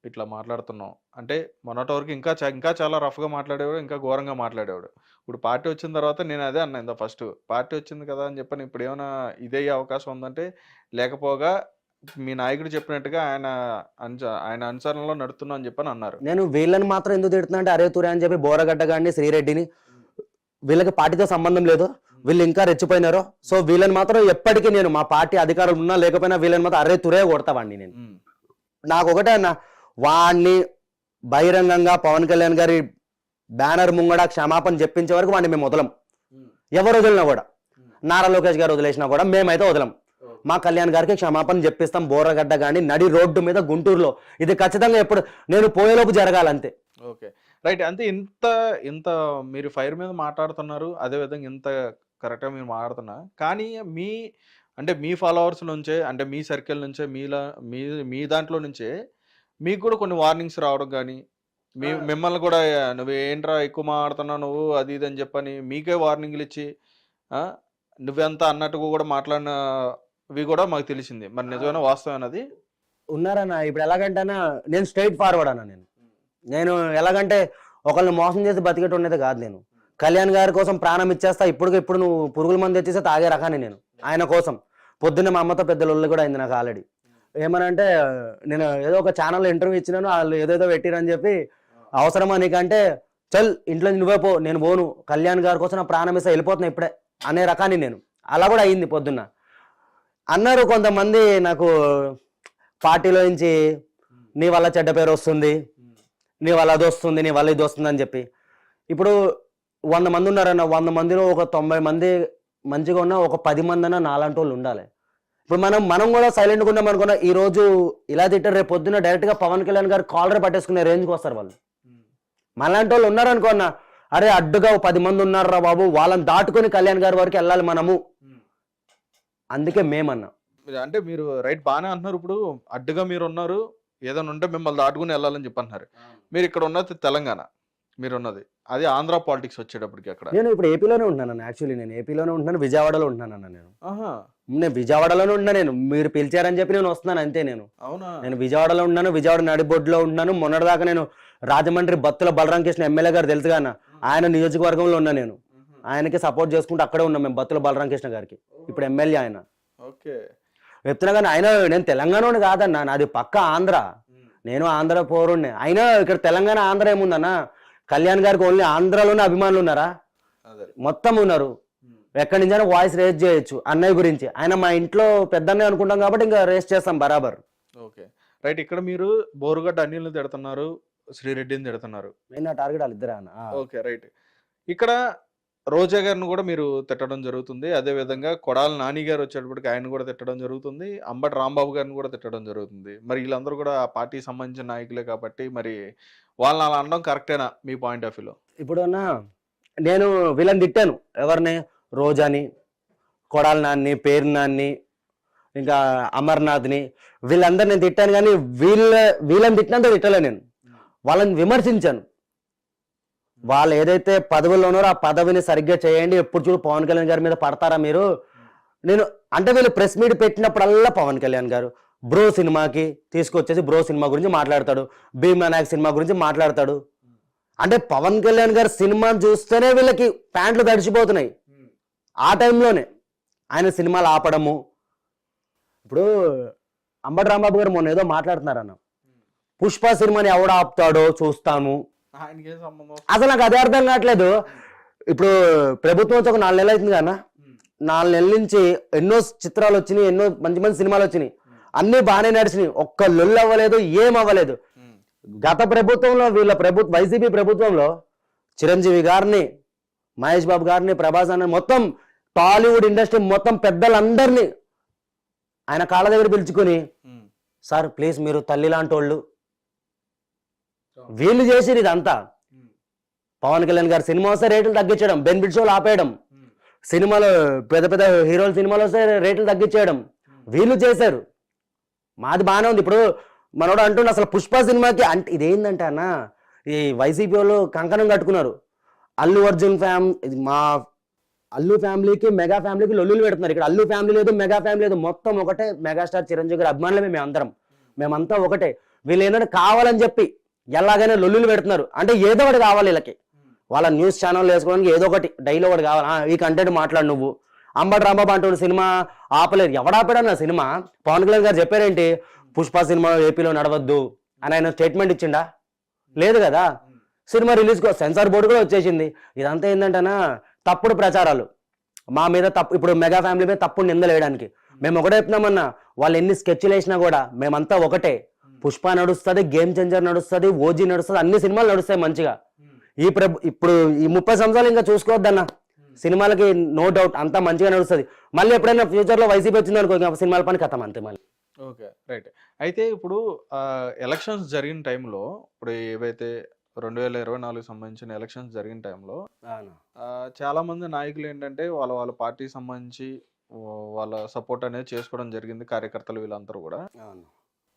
ఇట్లా మాట్లాడుతున్నావు అంటే మొన్నటి వరకు ఇంకా చాలా రఫ్గా మాట్లాడేవాడు, ఇంకా ఘోరంగా మాట్లాడేవాడు. ఇప్పుడు పార్టీ వచ్చిన తర్వాత నేను అదే అన్నా ఇందా ఫస్ట్ పార్టీ వచ్చింది కదా అని చెప్పని ఇప్పుడు ఏమైనా ఇదయ్యే అవకాశం ఉందంటే లేకపోగా మీ నాయకుడు చెప్పినట్టుగా ఆయన అనుసరణలో నడుతున్నా అని చెప్పని అన్నారు. నేను వీళ్ళని మాత్రం ఎందుకు తిడుతున్నా అంటే అరే తురే అని చెప్పి బోరగడ్డ గాని శ్రీరెడ్డిని వీళ్ళకి పార్టీతో సంబంధం లేదు, వీళ్ళు ఇంకా రెచ్చిపోయినారు. సో వీళ్ళని మాత్రం ఎప్పటికీ నేను మా పార్టీ అధికారులు ఉన్నా లేకపోయినా వీళ్ళని మాత్రం అరే తురే కొడతావాడిని నేను. నాకు ఒకటే అన్న, వాడిని బహిరంగంగా పవన్ కళ్యాణ్ గారి బ్యానర్ ముంగడ క్షమాపణ చెప్పించే వరకు వాడిని మేము వదలం. ఎవరు వదిలినా కూడా, నారా లోకేష్ గారు వదిలేసినా కూడా మేమైతే వదలం. మా కళ్యాణ్ గారికి క్షమాపణ చెప్పిస్తాం. బోరగడ్డ కానీ నడి రోడ్డు మీద గుంటూరులో ఇది ఖచ్చితంగా ఎప్పుడు నేను పోయేలోపు జరగాలంతే. Okay right. అంతే ఇంత ఇంత మీరు ఫైర్ మీద మాట్లాడుతున్నారు, అదేవిధంగా ఇంత కరెక్ట్గా మీరు మాట్లాడుతున్నా కానీ అంటే మీ ఫాలోవర్స్ నుంచే అంటే మీ సర్కిల్ నుంచే మీ దాంట్లో నుంచే మీకు కూడా కొన్ని వార్నింగ్స్ రావడం కానీ మిమ్మల్ని కూడా నువ్వు ఏంట్రా ఎక్కువ మాట్లాడుతున్నావు నువ్వు అది ఇది అని చెప్పని మీకే వార్నింగ్లు ఇచ్చి నువ్వెంత అన్నట్టుగా కూడా మాట్లాడినవి కూడా మాకు తెలిసింది. మరి నిజమైన వాస్తవం అది ఉన్నారన్న. ఇప్పుడు ఎలాగంటేనా నేను స్ట్రైట్ ఫార్వర్డ్ అన్న. నేను ఎలాగంటే ఒకళ్ళని మోసం చేసి బతికేట ఉండేది కాదు. నేను కళ్యాణ్ గారి కోసం ప్రాణం ఇచ్చేస్తా. ఇప్పుడు నువ్వు పురుగుల మంది తెచ్చేస్తే తాగే రకాన్ని నేను ఆయన కోసం. పొద్దున్న మా అమ్మతో పెద్ద లొల్లి కూడా అయింది నాకు ఆల్రెడీ. ఏమనంటే నేను ఏదో ఒక ఛానల్లో ఇంటర్వ్యూ ఇచ్చినాను, వాళ్ళు ఏదేదో పెట్టిరని చెప్పి అవసరమా నీకంటే చల్ ఇంట్లో నువ్వే పో, నేను పోను, కళ్యాణ్ గారి కోసం నా ప్రాణం ఇస్తా వెళ్ళిపోతున్నా ఇప్పుడే అనే రకాన్ని నేను. అలా కూడా అయింది పొద్దున్న. అన్నారు కొంతమంది నాకు పార్టీలో నుంచి నీ వల్ల చెడ్డ పేరు వస్తుంది, నీ వల్ల అది వస్తుంది, నీ వల్ల ఇది వస్తుంది అని చెప్పి. ఇప్పుడు 100 మంది ఉన్నారన్న, 100 మందిలో ఒక 90 మంది మంచిగా ఉన్నా ఒక 10 మంది అన్నా నాలాంటి వాళ్ళు ఉండాలి. ఇప్పుడు మనం కూడా సైలెంట్గా ఉన్నాం అనుకున్నా, ఈ రోజు ఇలా తిట్టారు, రేపు పొద్దున్న డైరెక్ట్గా పవన్ కళ్యాణ్ గారు కాలర్ పట్టేసుకునే రేంజ్కి వస్తారు వాళ్ళు. మనలాంటి వాళ్ళు ఉన్నారనుకున్నా, అరే అడ్డుగా 10 మంది ఉన్నారా బాబు, వాళ్ళని దాటుకొని కళ్యాణ్ గారి వరకు వెళ్ళాలి మనము. అందుకే మేమన్నా. అంటే మీరు రైట్ బాగానే అంటున్నారు. ఇప్పుడు అడ్డుగా మీరు ఉన్నారు, ఏదైనా ఉంటే మిమ్మల్ని దాటుకుని వెళ్ళాలని చెప్పి అంటున్నారు. మీరు ఇక్కడ ఉన్నది తెలంగాణ, మీరు ఉన్నది అది ఆంధ్ర పాలిటిక్స్ వచ్చేటప్పటికి అక్కడ. నేను ఇప్పుడు ఏపీలోనే ఉంటున్నాను. యాక్చువల్లీ నేను ఏపీలోనే ఉంటున్నాను, విజయవాడలో ఉంటున్నాను అన్న. నేను విజయవాడలోనే ఉంటున్నా. నేను మీరు పిలిచారని చెప్పి నేను వస్తున్నాను అంతే. నేను విజయవాడలో ఉన్నాను, విజయవాడ నడిబొడ్డులో ఉంటున్నాను. మొన్నటిదాకా నేను రాజమండ్రి బత్తుల బలరామకృష్ణ ఎమ్మెల్యే గారు తెలుసుగా అన్న, ఆయన నియోజకవర్గంలో ఉన్నా. నేను ఆయనకి సపోర్ట్ చేసుకుంటూ అక్కడే ఉన్నాం మేము, బత్తుల బలరామకృష్ణ గారికి. ఇప్పుడు ఎమ్మెల్యే ఆయన. ఓకే చెప్తున్నా కానీ ఆయన నేను తెలంగాణ కాదన్నా, నాది పక్క ఆంధ్ర. నేను ఆంధ్ర పౌరుణ్ణి. అయినా ఇక్కడ తెలంగాణ ఆంధ్ర ఏముందన్నా, కళ్యాణ్ గారికి ఓన్లీ ఆంధ్రలోనే అభిమానులు ఉన్నారా? మొత్తం ఉన్నారు. ఎక్కడి నుంచైనా వాయిస్ రేజ్ చేయొచ్చు అన్నయ్య గురించి. ఆయన మా ఇంట్లో పెద్దన్నయ్య అనుకుంటాం కాబట్టి ఇంకా రేస్ చేస్తాం బరాబర్. Okay right. ఇక్కడ మీరు బోరుగడ్డ అనిల్ని తిడుతున్నారు, శ్రీరెడ్డిని తిడుతున్నారు. నా టార్గెట్ వాళ్ళిద్దరే అన్న. Okay right. ఇక్కడ రోజా గారిని కూడా మీరు తిట్టడం జరుగుతుంది, అదేవిధంగా కొడాలి నాని గారు వచ్చేటప్పటికి ఆయన కూడా తిట్టడం జరుగుతుంది, అంబటి రాంబాబు గారిని కూడా తిట్టడం జరుగుతుంది. మరి వీళ్ళందరూ కూడా ఆ పార్టీకి సంబంధించిన నాయకులే కాబట్టి మరి వాళ్ళని అలా అనడం కరెక్టేనా మీ పాయింట్ ఆఫ్ వ్యూలో? ఇప్పుడు నేను వీళ్ళని తిట్టాను. ఎవరిని? రోజాని, కొడాలి నాన్ని, పేరు నాన్ని, ఇంకా అమర్నాథ్ని, వీళ్ళందరూ నేను తిట్టాను. కానీ వీళ్ళని తిట్టినంత తిట్టలే. నేను వాళ్ళని విమర్శించాను. వాళ్ళు ఏదైతే పదవుల్లో ఉన్నారో ఆ పదవిని సరిగ్గా చేయండి, ఎప్పుడు చూడు పవన్ కళ్యాణ్ గారి మీద పడతారా మీరు. నేను అంటే వీళ్ళు ప్రెస్ మీట్ పెట్టినప్పుడల్లా పవన్ కళ్యాణ్ గారు బ్రో సినిమాకి తీసుకొచ్చేసి బ్రో సినిమా గురించి మాట్లాడతాడు, భీమ్లా నాయక్ సినిమా గురించి మాట్లాడతాడు. అంటే పవన్ కళ్యాణ్ గారి సినిమా చూస్తేనే వీళ్ళకి ప్యాంట్లు తడిచిపోతున్నాయి. ఆ టైంలోనే ఆయన సినిమాలు ఆపడము. ఇప్పుడు అంబటి రాంబాబు గారు మొన్న ఏదో మాట్లాడుతున్నారన్న, పుష్ప సినిమాని ఎవడు ఆపుతాడో చూస్తాను. అసలు నాకు అదే అర్థం కావట్లేదు. ఇప్పుడు ప్రభుత్వం వచ్చి ఒక 4 నెలలు అవుతుంది కదా, 4 నెలల నుంచి ఎన్నో చిత్రాలు వచ్చినాయి, ఎన్నో మంచి మంచి సినిమాలు వచ్చినాయి, అన్ని బాగానే నడిచినాయి, ఒక్క లొల్లు అవ్వలేదు, ఏం అవ్వలేదు. గత ప్రభుత్వంలో వీళ్ళ వైసీపీ ప్రభుత్వంలో చిరంజీవి గారిని, మహేష్ బాబు గారిని, ప్రభాస్ అన్న మొత్తం టాలీవుడ్ ఇండస్ట్రీ మొత్తం పెద్దలందరినీ ఆయన కాళ్ళ దగ్గర పిలుచుకొని, సార్ ప్లీజ్ మీరు తల్లి లాంటి వాళ్ళు, వీళ్ళు చేసిరు ఇదంతా. పవన్ కళ్యాణ్ గారు సినిమా వస్తే రేట్లు తగ్గించడం, బెనిఫిట్ షోలు ఆపేయడం, సినిమాలో పెద్ద పెద్ద హీరోల సినిమాలు వస్తే రేట్లు తగ్గించేయడం వీళ్ళు చేశారు. మాది బాగానే ఉంది. ఇప్పుడు మనోడు అంటుండే అసలు పుష్ప సినిమాకి అంటే ఇదేంటంటే అన్న, ఈ వైసీపీ వాళ్ళు కంకణం కట్టుకున్నారు. అల్లు అర్జున్ మా అల్లు ఫ్యామిలీకి మెగా ఫ్యామిలీకి లొల్లులు పెడుతున్నారు. ఇక్కడ అల్లు ఫ్యామిలీ లేదు, మెగా ఫ్యామిలీ లేదు, మొత్తం ఒకటే. మెగాస్టార్ చిరంజీవి గారి అభిమానులమే మేమంతా ఒకటే. వీళ్ళు ఏంటంటే కావాలని చెప్పి ఎలాగైనా లొల్లులు పెడుతున్నారు. అంటే ఏదో ఒకటి కావాలి వీళ్ళకి, వాళ్ళ న్యూస్ ఛానల్ వేసుకోవడానికి ఏదో ఒకటి డైలీ ఒకటి కావాలి. ఈ కంటెంట్ మాట్లాడు నువ్వు. అంబటి రాంబాబు అంటున్న సినిమా ఆపలేదు, ఎవడాపాడన్న సినిమా? పవన్ కళ్యాణ్ గారు చెప్పారేంటి, పుష్ప సినిమా ఏపీలో నడవద్దు అని ఆయన స్టేట్మెంట్ ఇచ్చిండా? లేదు కదా. సినిమా రిలీజ్ సెన్సార్ బోర్డు కూడా వచ్చేసింది. ఇదంతా ఏంటంటేనా తప్పుడు ప్రచారాలు మా మీద, ఇప్పుడు మెగా ఫ్యామిలీ మీద తప్పుడు నిందలు వేయడానికి. మేము ఒకటే చెప్తున్నామన్నా, వాళ్ళు ఎన్ని స్కెచ్లు వేసినా కూడా మేమంతా ఒకటే. పుష్ప నడుస్తుంది, గేమ్ చేంజర్ నడుస్తుంది, ఓజీ నడుస్తుంది, అన్ని సినిమాలు నడుస్తాయి మంచిగా. ఇప్పుడు ఈ 30 సంవత్సరాలు ఇంకా చూసుకోవద్దన్న సినిమాలకి, నో డౌట్ అంతా మంచిగా నడుస్తుంది. మళ్ళీ ఎప్పుడైనా ఫ్యూచర్ లో వైసీపీ వచ్చింది అనుకో, సినిమాల పని కథం అంతే మళ్ళీ. Okay, right. అయితే ఇప్పుడు ఎలక్షన్స్ జరిగిన టైంలో, ఇప్పుడు ఏవైతే 2024 సంబంధించిన ఎలక్షన్స్ జరిగిన టైంలో చాలా మంది నాయకులు ఏంటంటే వాళ్ళ పార్టీ సంబంధించి వాళ్ళ సపోర్ట్ అనేది చేసుకోవడం జరిగింది, కార్యకర్తలు వీళ్ళందరూ కూడా.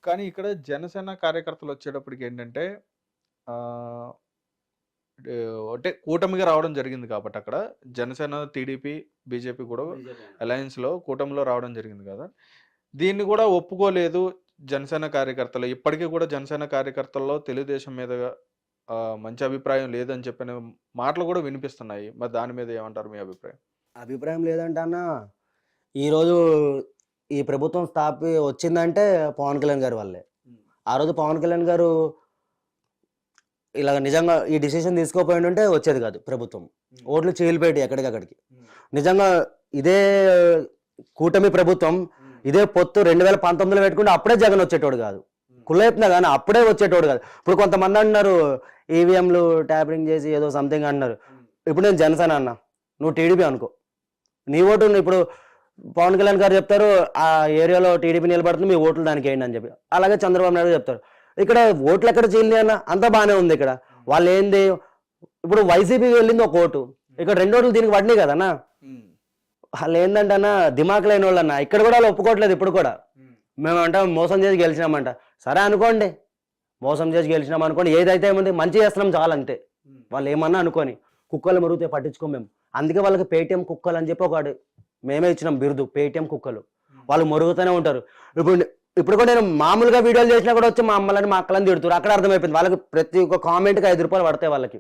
కానీ ఇక్కడ జనసేన కార్యకర్తలు వచ్చేటప్పటికి ఏంటంటే అంటే కూటమిగా రావడం జరిగింది కాబట్టి అక్కడ జనసేన, టీడీపీ, బీజేపీ కూడా అలయన్స్లో కూటమిలో రావడం జరిగింది కదా. దీన్ని కూడా ఒప్పుకోలేదు జనసేన కార్యకర్తలు. ఇప్పటికీ కూడా జనసేన కార్యకర్తల్లో తెలుగుదేశం మీద మంచి అభిప్రాయం లేదని చెప్పిన మాటలు కూడా వినిపిస్తున్నాయి. మరి దాని మీద ఏమంటారు మీ అభిప్రాయం? అభిప్రాయం లేదంటే అన్న, ఈరోజు ఈ ప్రభుత్వం వచ్చిందంటే పవన్ కళ్యాణ్ గారి వల్లే. ఆ రోజు పవన్ కళ్యాణ్ గారు ఇలా నిజంగా ఈ డిసిషన్ తీసుకోపోయిందంటే వచ్చేది కాదు ప్రభుత్వం. ఓట్లు చీలిపెట్టి ఎక్కడికక్కడికి. నిజంగా ఇదే కూటమి ప్రభుత్వం, ఇదే పొత్తు 2019లో పెట్టుకుంటే అప్పుడే జగన్ వచ్చేటోడు కాదు. కుళ్ళైపునా కానీ అప్పుడే వచ్చేటోడు కాదు. ఇప్పుడు కొంతమంది అంటున్నారు ఈవీఎంలు ట్యాపరింగ్ చేసి ఏదో సంథింగ్ అంటున్నారు. ఇప్పుడు నేను జనసేన అన్నా, నువ్వు టీడీపీ అనుకో, నీ ఓటు ఇప్పుడు పవన్ కళ్యాణ్ గారు చెప్తారు ఆ ఏరియాలో టీడీపీ నిలబడుతుంది, మీ ఓట్లు దానికి వేయండి అని చెప్పి. అలాగే చంద్రబాబు నాయుడు చెప్తారు. ఇక్కడ ఓట్లు ఎక్కడ చీలి అన్న, అంతా బాగానే ఉంది. ఇక్కడ వాళ్ళు ఏంది, ఇప్పుడు వైసీపీకి వెళ్ళింది ఒక ఓటు, ఇక్కడ 2 ఓట్లు దీనికి పడినాయి కదన్నా. వాళ్ళు ఏంటంటే అన్న దిమాక్ లేని వాళ్ళు అన్న. ఇక్కడ కూడా వాళ్ళు ఒప్పుకోవట్లేదు. ఇప్పుడు కూడా మేమంట మోసం చేసి గెలిచినామంట. సరే అనుకోండి, మోసం చేసి గెలిచినాం అనుకోండి, ఏదైతే ఏముంది మంచి చేస్తున్నాం చాలంతే. వాళ్ళు ఏమన్నా అనుకోని, కుక్కలు మరుగుతే పట్టించుకోం మేము. అందుకే వాళ్ళకి పేటీఎం కుక్కలు అని చెప్పి ఒకటి మేమే ఇచ్చినాం బిరుదు, పేటీఎం కుక్కలు. వాళ్ళు మరుగుతూనే ఉంటారు. ఇప్పుడు కూడా నేను మామూలుగా వీడియోలు చేసినా కూడా వచ్చి మా అమ్మలని మా అక్కలని తిడుతారు. అక్కడ అర్థమైపోయింది వాళ్ళకి, ప్రతి ఒక్క కామెంట్కి 5 రూపాయలు పడతాయి వాళ్ళకి.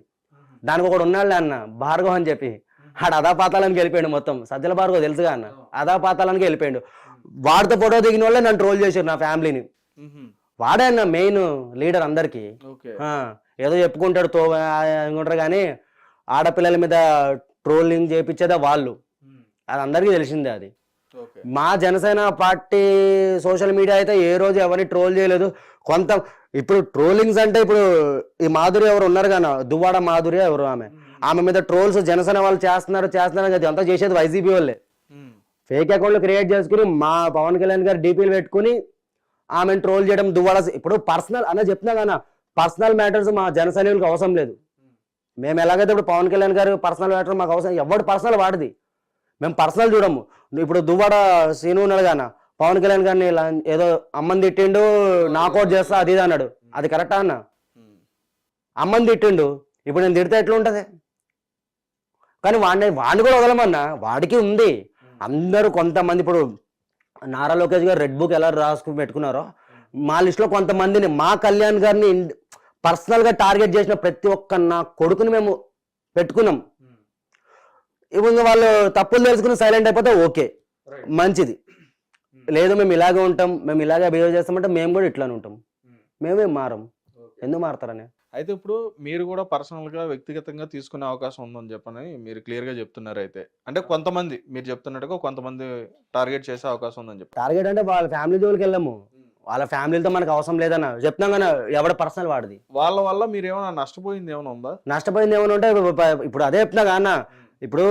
దానికి ఒకడు ఉన్నాళ్ళే అన్న భార్గవ్ అని చెప్పి, ఆడ అదాపాతాలని వెళ్ళిపోయాడు మొత్తం. సజ్జల భార్గవ్ తెలుసుగా అన్న, అదాపాతాలని వెళ్ళిపోయాడు. వాడితో ఫోటో దిగిన వాళ్ళే నన్ను ట్రోల్ చేశారు, నా ఫ్యామిలీని. వాడే అన్న మెయిన్ లీడర్ అందరికి. ఏదో చెప్పుకుంటాడు అనుకుంటారు కానీ ఆడపిల్లల మీద ట్రోలింగ్ చేయించేదే వాళ్ళు. అది అందరికీ తెలిసిందే. అది మా జనసేన పార్టీ సోషల్ మీడియా అయితే ఏ రోజు ఎవరిని ట్రోల్ చేయలేదు. ఇప్పుడు ట్రోలింగ్స్ అంటే ఇప్పుడు ఈ మాధురి ఎవరు ఉన్నారు కానీ, దువ్వాడ మాధురి ఎవరు, ఆమె మీద ట్రోల్స్ జనసేన వాళ్ళు చేస్తున్నారు కదా, అంతా చేసేది వైసీపీ వాళ్ళే. ఫేక్ అకౌంట్లు క్రియేట్ చేసుకుని మా పవన్ కళ్యాణ్ గారు డీపీలు పెట్టుకుని ఆమెను ట్రోల్ చేయడం. దువ్వాడ ఇప్పుడు పర్సనల్ అన్న చెప్తున్నా కానీ, పర్సనల్ మ్యాటర్స్ మా జనసైనికులకు అవసరం లేదు. మేము ఎలాగైతే ఇప్పుడు పవన్ కళ్యాణ్ గారు పర్సనల్ మ్యాటర్ మాకు అవసరం, ఎవడు పర్సనల్ వాడిది, మేము పర్సనల్ చూడము. ఇప్పుడు దువ్వాడ సీను ఉన్నాడు కాన, పవన్ కళ్యాణ్ గారిని ఏదో అమ్మని తిట్టిండు, నాకౌట్ చేస్తా అది ఇది అన్నాడు. అది కరెక్టా అన్న? అమ్మని తిట్టిండు, ఇప్పుడు నేను తిడితే ఎట్లుంటది? కానీ వాడిని కూడా వదలమన్నా, వాడికి ఉంది. అందరూ కొంతమంది, ఇప్పుడు నారా లోకేష్ గారు రెడ్ బుక్ ఎలా రాసుకుని పెట్టుకున్నారో, మా లిస్టులో కొంతమందిని, మా కళ్యాణ్ గారిని పర్సనల్ గా టార్గెట్ చేసిన ప్రతి ఒక్క నా కొడుకుని మేము పెట్టుకున్నాం. ఇప్పుడు వాళ్ళు తప్పులు తెలుసుకుని సైలెంట్ అయిపోతే ఓకే, మంచిది. లేదు మేము ఇలాగే ఉంటాం, మేము ఇలాగే బిహేవ్ చేస్తామంటే మేము కూడా ఇట్లానే ఉంటాం, మేమేం మారం. ఎందుకు మారతారని? అయితే ఇప్పుడు మీరు కూడా పర్సనల్ గా వ్యక్తిగతంగా తీసుకునే అవకాశం ఉందని చెప్పని మీరు క్లియర్ గా చెప్తున్నారు. అయితే అంటే కొంతమంది మీరు చెప్తున్నట్టుగా కొంతమంది టార్గెట్ చేసే అవకాశం ఉందని చెప్పి. టార్గెట్ అంటే వాళ్ళ ఫ్యామిలీ జోలికి వెళ్ళాము, వాళ్ళ ఫ్యామిలీతో మనకు అవసరం లేదన్న చెప్తాం కానీ ఎవడ పర్సనల్ వాడిది. వాళ్ళ వల్ల మీరు ఏమైనా నష్టపోయింది ఏమైనా ఉందా? నష్టపోయింది ఏమైనా ఉంటే ఇప్పుడు అదే చెప్తున్నా అన్న. ఇప్పుడు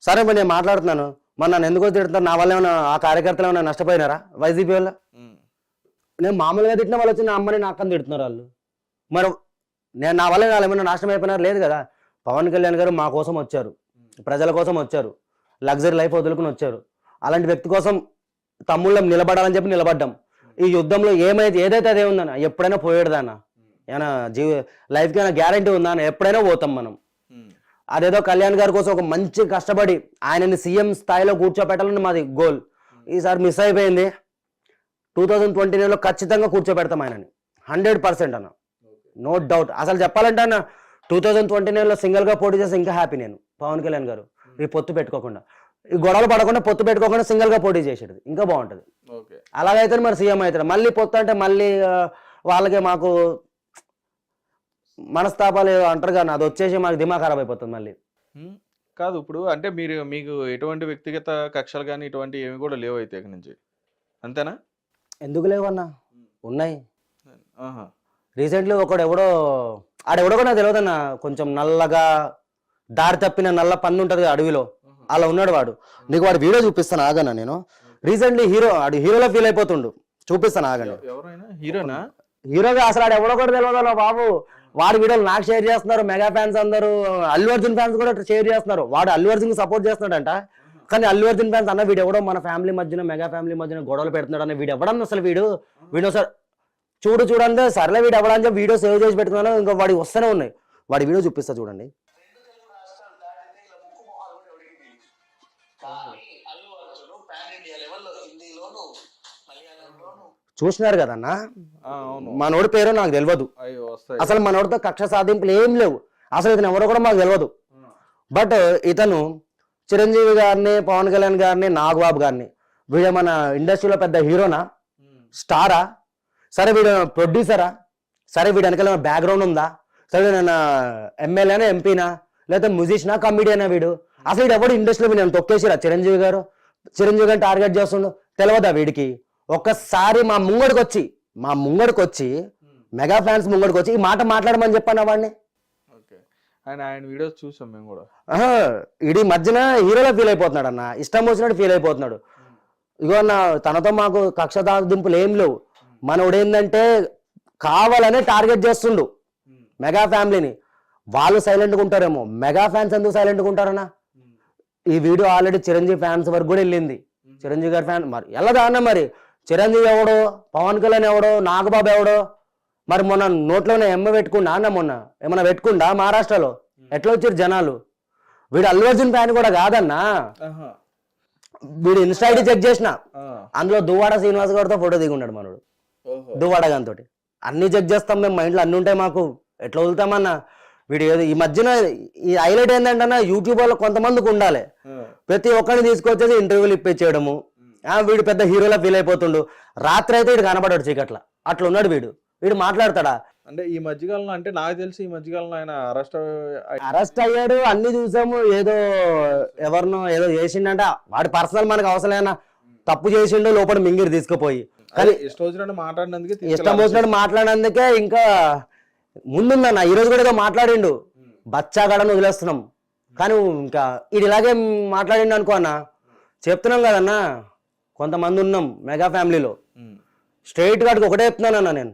సరే మరి నేను మాట్లాడుతున్నాను, మరి నన్ను ఎందుకో తిడుతున్నారు, నా వల్ల ఏమైనా ఆ కార్యకర్తలు ఏమైనా నష్టపోయినారా వైసీపీ వల్ల? నేను మామూలుగా తిట్టిన వాళ్ళు వచ్చి నా అమ్మని నా అక్కని తిడుతున్నారు వాళ్ళు. మరి నేను నా వల్ల వాళ్ళు ఏమైనా నాశనం అయిపోయినారు? లేదు కదా. పవన్ కళ్యాణ్ గారు మా కోసం వచ్చారు, ప్రజల కోసం వచ్చారు, లగ్జరీ లైఫ్ వదులుకుని వచ్చారు. అలాంటి వ్యక్తి కోసం తమ్ముళ్ళం నిలబడాలని చెప్పి నిలబడ్డాం. ఈ యుద్ధంలో ఏదైతే అదే ఉందన్న, ఎప్పుడైనా పోయేదాన్న, ఏమైనా లైఫ్కి ఏమైనా గ్యారంటీ ఉందా అన్న? ఎప్పుడైనా పోతాం మనం. అదేదో కళ్యాణ్ గారి కోసం ఒక మంచి కష్టపడి ఆయనని సీఎం స్థాయిలో కూర్చోపెట్టాలని మాది గోల్. ఈసారి మిస్ అయిపోయింది. 2029లో ఖచ్చితంగా కూర్చోబెడతాం ఆయనని 100% అన్న, నో డౌట్. అసలు చెప్పాలంటే అన్న 2029లో సింగిల్గా పోటీ చేస్తే ఇంకా హ్యాపీ నేను. పవన్ కళ్యాణ్ గారు ఈ పొత్తు పెట్టుకోకుండా, ఈ గొడవలు పడకుండా, పొత్తు పెట్టుకోకుండా సింగిల్గా పోటీ చేసేది ఇంకా బాగుంటుంది. అలాగైతే మరి సీఎం అవుతాడు. మళ్ళీ పొత్తు అంటే మళ్ళీ వాళ్ళకి మాకు మనస్తాపాలు అంటారు కానీ అది వచ్చేసి మాకు దిమాగ్ ఖరాబ్ అయిపోతుంది మళ్ళీ. కాదు ఇప్పుడు అంటే మీకు ఎటువంటి వ్యక్తిగత కక్షలు కానీ ఇటువంటి ఏమి కూడా లేవు అయితే ఇక్కడి నుంచి, అంతేనా? ఎందుకు లేవన్నా, ఉన్నాయి. రీసెంట్లీ ఆడెవడో కూడా నాకు తెలియదన్న, కొంచెం నల్లగా దారి తప్పిన నల్ల పన్ను ఉంటుంది అడవిలో, అలా ఉన్నాడు వాడు. నీకు వాడు వీడియో చూపిస్తాను ఆగన్నా. నేను రీసెంట్లీ హీరోలో ఫీల్ అయిపోతుండు, చూపిస్తాను ఆగండి. హీరోగా అసలు ఆడు ఎవడో కూడా తెలియదు బాబు. వాడి వీడియోలు నాకు షేర్ చేస్తున్నారు మెగా ఫ్యాన్స్ అందరూ, అల్లు అర్జున్ ఫ్యాన్స్ కూడా షేర్ చేస్తున్నారు. వాడు అల్లు అర్జున్ సపోర్ట్ చేస్తున్నాడంట, కానీ అల్లు అర్జున్ ఫ్యాన్స్ అన్న వీడు ఎవడో మన ఫ్యామిలీ మధ్యన, మెగా ఫ్యామిలీ మధ్యన గొడవలు పెడుతున్నాడు అన్న. వీడు ఎవడన్నా అసలు వీడు సార్ చూడండి సర్లే వీడు ఎవడని చెప్పి వీడియో సేవ్ చేసి పెట్టుకున్నాను. ఇంకా వాడి వస్తూనే ఉన్నాయి. వాడి వీడియో చూపిస్తా చూడండి. చూసినారు కదన్నా, మనోడి పేరు నాకు తెలియదు అసలు, మనోడితో కక్ష సాధింపులు ఏం లేవు అసలు, ఇతను ఎవరో కూడా మాకు తెలియదు. బట్ ఇతను చిరంజీవి గారిని, పవన్ కళ్యాణ్ గారిని, నాగబాబు గారిని, వీడు మన ఇండస్ట్రీలో పెద్ద హీరోనా, స్టారా, సరే వీడు ప్రొడ్యూసరా, సరే వీడు వెనకాల బ్యాక్గ్రౌండ్ ఉందా, సరే వీడు ఎమ్మెల్యేనా, ఎంపీనా, లేకపోతే మ్యూజిషియనా, కమిడియనా, వీడు అసలు వీడు ఎవడు ఇండస్ట్రీలో వీడు తొక్కేసిరా? చిరంజీవి గారిని టార్గెట్ చేస్తుండు తెలియదా వీడికి? ఒక్కసారి మా ముంగడికి వచ్చి మెగా ఫ్యాన్స్ ముంగడికి వచ్చి ఈ మాట మాట్లాడమని చెప్పాను వాడిని. ఆయన వీడియోస్ చూసాం మేము కూడా. ఇడి మధ్యన హీరోలో ఫీల్ అయిపోతున్నాడు అన్న, ఇష్టం వచ్చినట్టు ఫీల్ అయిపోతున్నాడు. ఇగో అన్న, తనతో మాకు కక్ష దింపులు ఏం లేవు. మనోడు ఏంటంటే కావాలనే టార్గెట్ చేస్తుండు మెగా ఫ్యామిలీని. వాళ్ళు సైలెంట్గా ఉంటారేమో, మెగా ఫ్యాన్స్ ఎందుకు సైలెంట్గా ఉంటారన్నా? ఈ వీడియో ఆల్రెడీ చిరంజీవి ఫ్యాన్స్ వరకు కూడా వెళ్ళింది. చిరంజీవి గారి ఫ్యాన్ మరి ఎలా అన్న, మరి చిరంజీవి ఎవడో, పవన్ కళ్యాణ్ ఎవడో, నాగబాబు ఎవడో, మరి మొన్న నోట్లోనే పెట్టుకుండా అన్న, మొన్న ఏమన్నా పెట్టుకుండా మహారాష్ట్రలో ఎట్లా వచ్చారు జనాలు? వీడు అల్లు అర్జున్ ఫ్యాన్ కూడా కాదన్నా. వీడు ఇన్స్టా ఐడి చెక్ చేసిన, అందులో దువ్వాడ శ్రీనివాస్ గారితో ఫోటో దిగున్నాడు మనోడు, దువ్వాడ గారితో. అన్ని చెక్ చేస్తాం మేము, మైండ్లో అన్ని ఉంటాయి మాకు, ఎట్లా వదులుతామన్నా? వీడు ఏదో ఈ మధ్యన ఈ హైలైట్ ఏంటంటే యూట్యూబ్ లో కొంతమందికి ఉండాలి, ప్రతి ఒక్కరిని తీసుకొచ్చేసి ఇంటర్వ్యూలు ఇప్పించేయడము. వీడు పెద్ద హీరోలా ఫీల్ అయిపోతుండు. రాత్రి అయితే వీడు కనపడాడు చీకట్ల, అట్లా ఉన్నాడు వీడు మాట్లాడతాడా? అంటే ఈ మధ్యకాలంలో, అంటే నాకు తెలిసి ఈ మధ్యకాలంలో ఆయన అరెస్ట్ అయ్యాడు, అన్ని చూసాము. ఎవరినో ఏదో చేసిండంట, వాడి పర్సనల్ మనకు అవసరమైనా తప్పు చేసిండు, లోపల మింగిరి తీసుకుపోయి. కానీ ఇష్టం వచ్చినట్టు మాట్లాడినందుకే ఇంకా ముందుందన్న. ఈ రోజు కూడా ఏదో మాట్లాడిండు, బచ్చాగాడని వదిలేస్తున్నాం, కానీ ఇంకా ఇది ఇలాగే మాట్లాడిండు అనుకో అన్న. చెప్తున్నాం కదన్నా, కొంతమంది ఉన్నాం మెగా ఫ్యామిలీలో, స్ట్రైట్ గాడికి ఒకటే చెప్తున్నానన్నా నేను,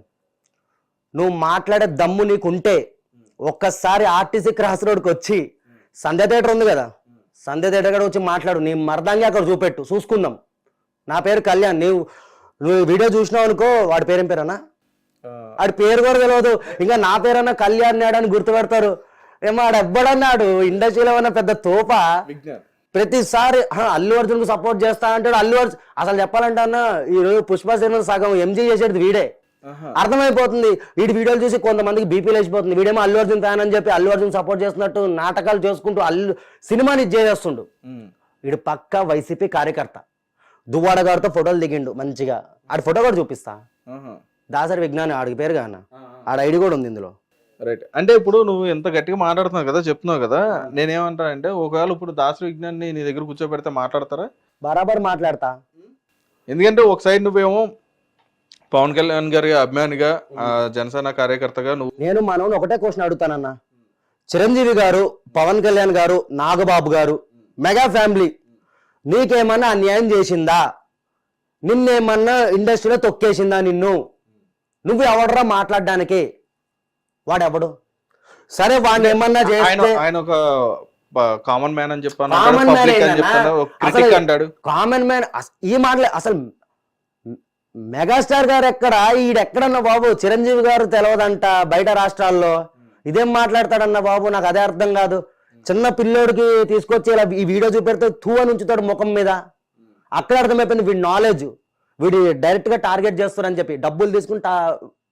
నువ్వు మాట్లాడే దమ్ము నీకుంటే ఒక్కసారి ఆర్టీసీ క్రాస్ రోడ్కి వచ్చి సంధ్య థియేటర్ ఉంది కదా, సంధ్య థియేటర్ కూడా వచ్చి మాట్లాడు, నీ మర్దంగా అక్కడ చూసుకుందాం. నా పేరు కళ్యాణ్, నువ్వు వీడియో చూసినావు అనుకో, వాడి పేరేం పేరన్నా, వాడి పేరు కూడా తెలియదు, ఇంకా నా పేరన్నా కళ్యాణ్ నాడని గుర్తుపెడతారు. ఏమో ఆడు ఎవ్వడన్నాడు ఇండస్ట్రీలో ఉన్న పెద్ద తోప. ప్రతిసారి అల్లు అర్జున్ కు సపోర్ట్ చేస్తా అంటాడు. అల్లు అర్జున్ అసలు చెప్పాలంటే అన్న, ఈ రోజు పుష్ప సినిమా సగం ఎంజీ చేసేది వీడే. అర్థమైపోతుంది. వీడి వీడియోలు చూసి కొంతమందికి బీపీ లేచిపోతుంది. వీడేమో అల్లు అర్జున్ ఫ్యాన్ అని చెప్పి అల్లు అర్జున్ సపోర్ట్ చేస్తున్నట్టు నాటకాలు చేసుకుంటూ సినిమాని చేస్తుండు. వీడు పక్కా వైసీపీ కార్యకర్త. దువ్వాడ గారితో ఫోటోలు దిగిండు మంచిగా. ఆడి ఫోటో కూడా చూపిస్తా, దాసరి విజ్ఞాని ఆడికి పేరు కాన, ఆడ ఐడి కూడా ఉంది ఇందులో. రైట్. అంటే ఇప్పుడు నువ్వు ఎంత గట్టిగా మాట్లాడుతున్నావు కదా, చెప్తున్నావు కదా, నేనేమంటానంటే ఒకవేళ ఇప్పుడు దాసరి విజ్ఞాన్ని నీ దగ్గర కూర్చోబెడితే మాట్లాడతారా? బరాబర్ మాట్లాడతా. ఎందుకంటే ఒక సైడ్ నువ్వేమో పవన్ కళ్యాణ్ గారి అభిమానిగా, జనసేన కార్యకర్తగా నేను మనోని ఒకటే క్వశ్చన్ అడుగుతానన్నా, చిరంజీవి గారు, పవన్ కళ్యాణ్ గారు, నాగబాబు గారు, మెగా ఫ్యామిలీ నీకేమన్నా అన్యాయం చేసిందా? నిన్నేమన్నా ఇండస్ట్రీలో తొక్కేసిందా? నువ్వు ఎవడరా మాట్లాడడానికి? వాడెవడు? సరే వాడిని ఏమన్నా చేస్తే ఆయన ఒక కామన్ మ్యాన్ అని చెప్పాను, కామన్ మ్యాన్. ఈ మాటలే అసలు మెగాస్టార్ గారు ఎక్కడ, ఈడెక్కడన్నా బాబు? చిరంజీవి గారు తెలవదంట బయట రాష్ట్రాల్లో, ఇదేం మాట్లాడతాడన్న బాబు? నాకు అదే అర్థం కాదు. చిన్న పిల్లోడికి తీసుకొచ్చి ఇలా ఈ వీడియో చూపెడితే తూ అని ఉంచుతాడు ముఖం మీద. అక్కడ అర్థమైపోయింది వీడి నాలెడ్జ్. వీడి డైరెక్ట్ గా టార్గెట్ చేస్తారని చెప్పి డబ్బులు తీసుకుని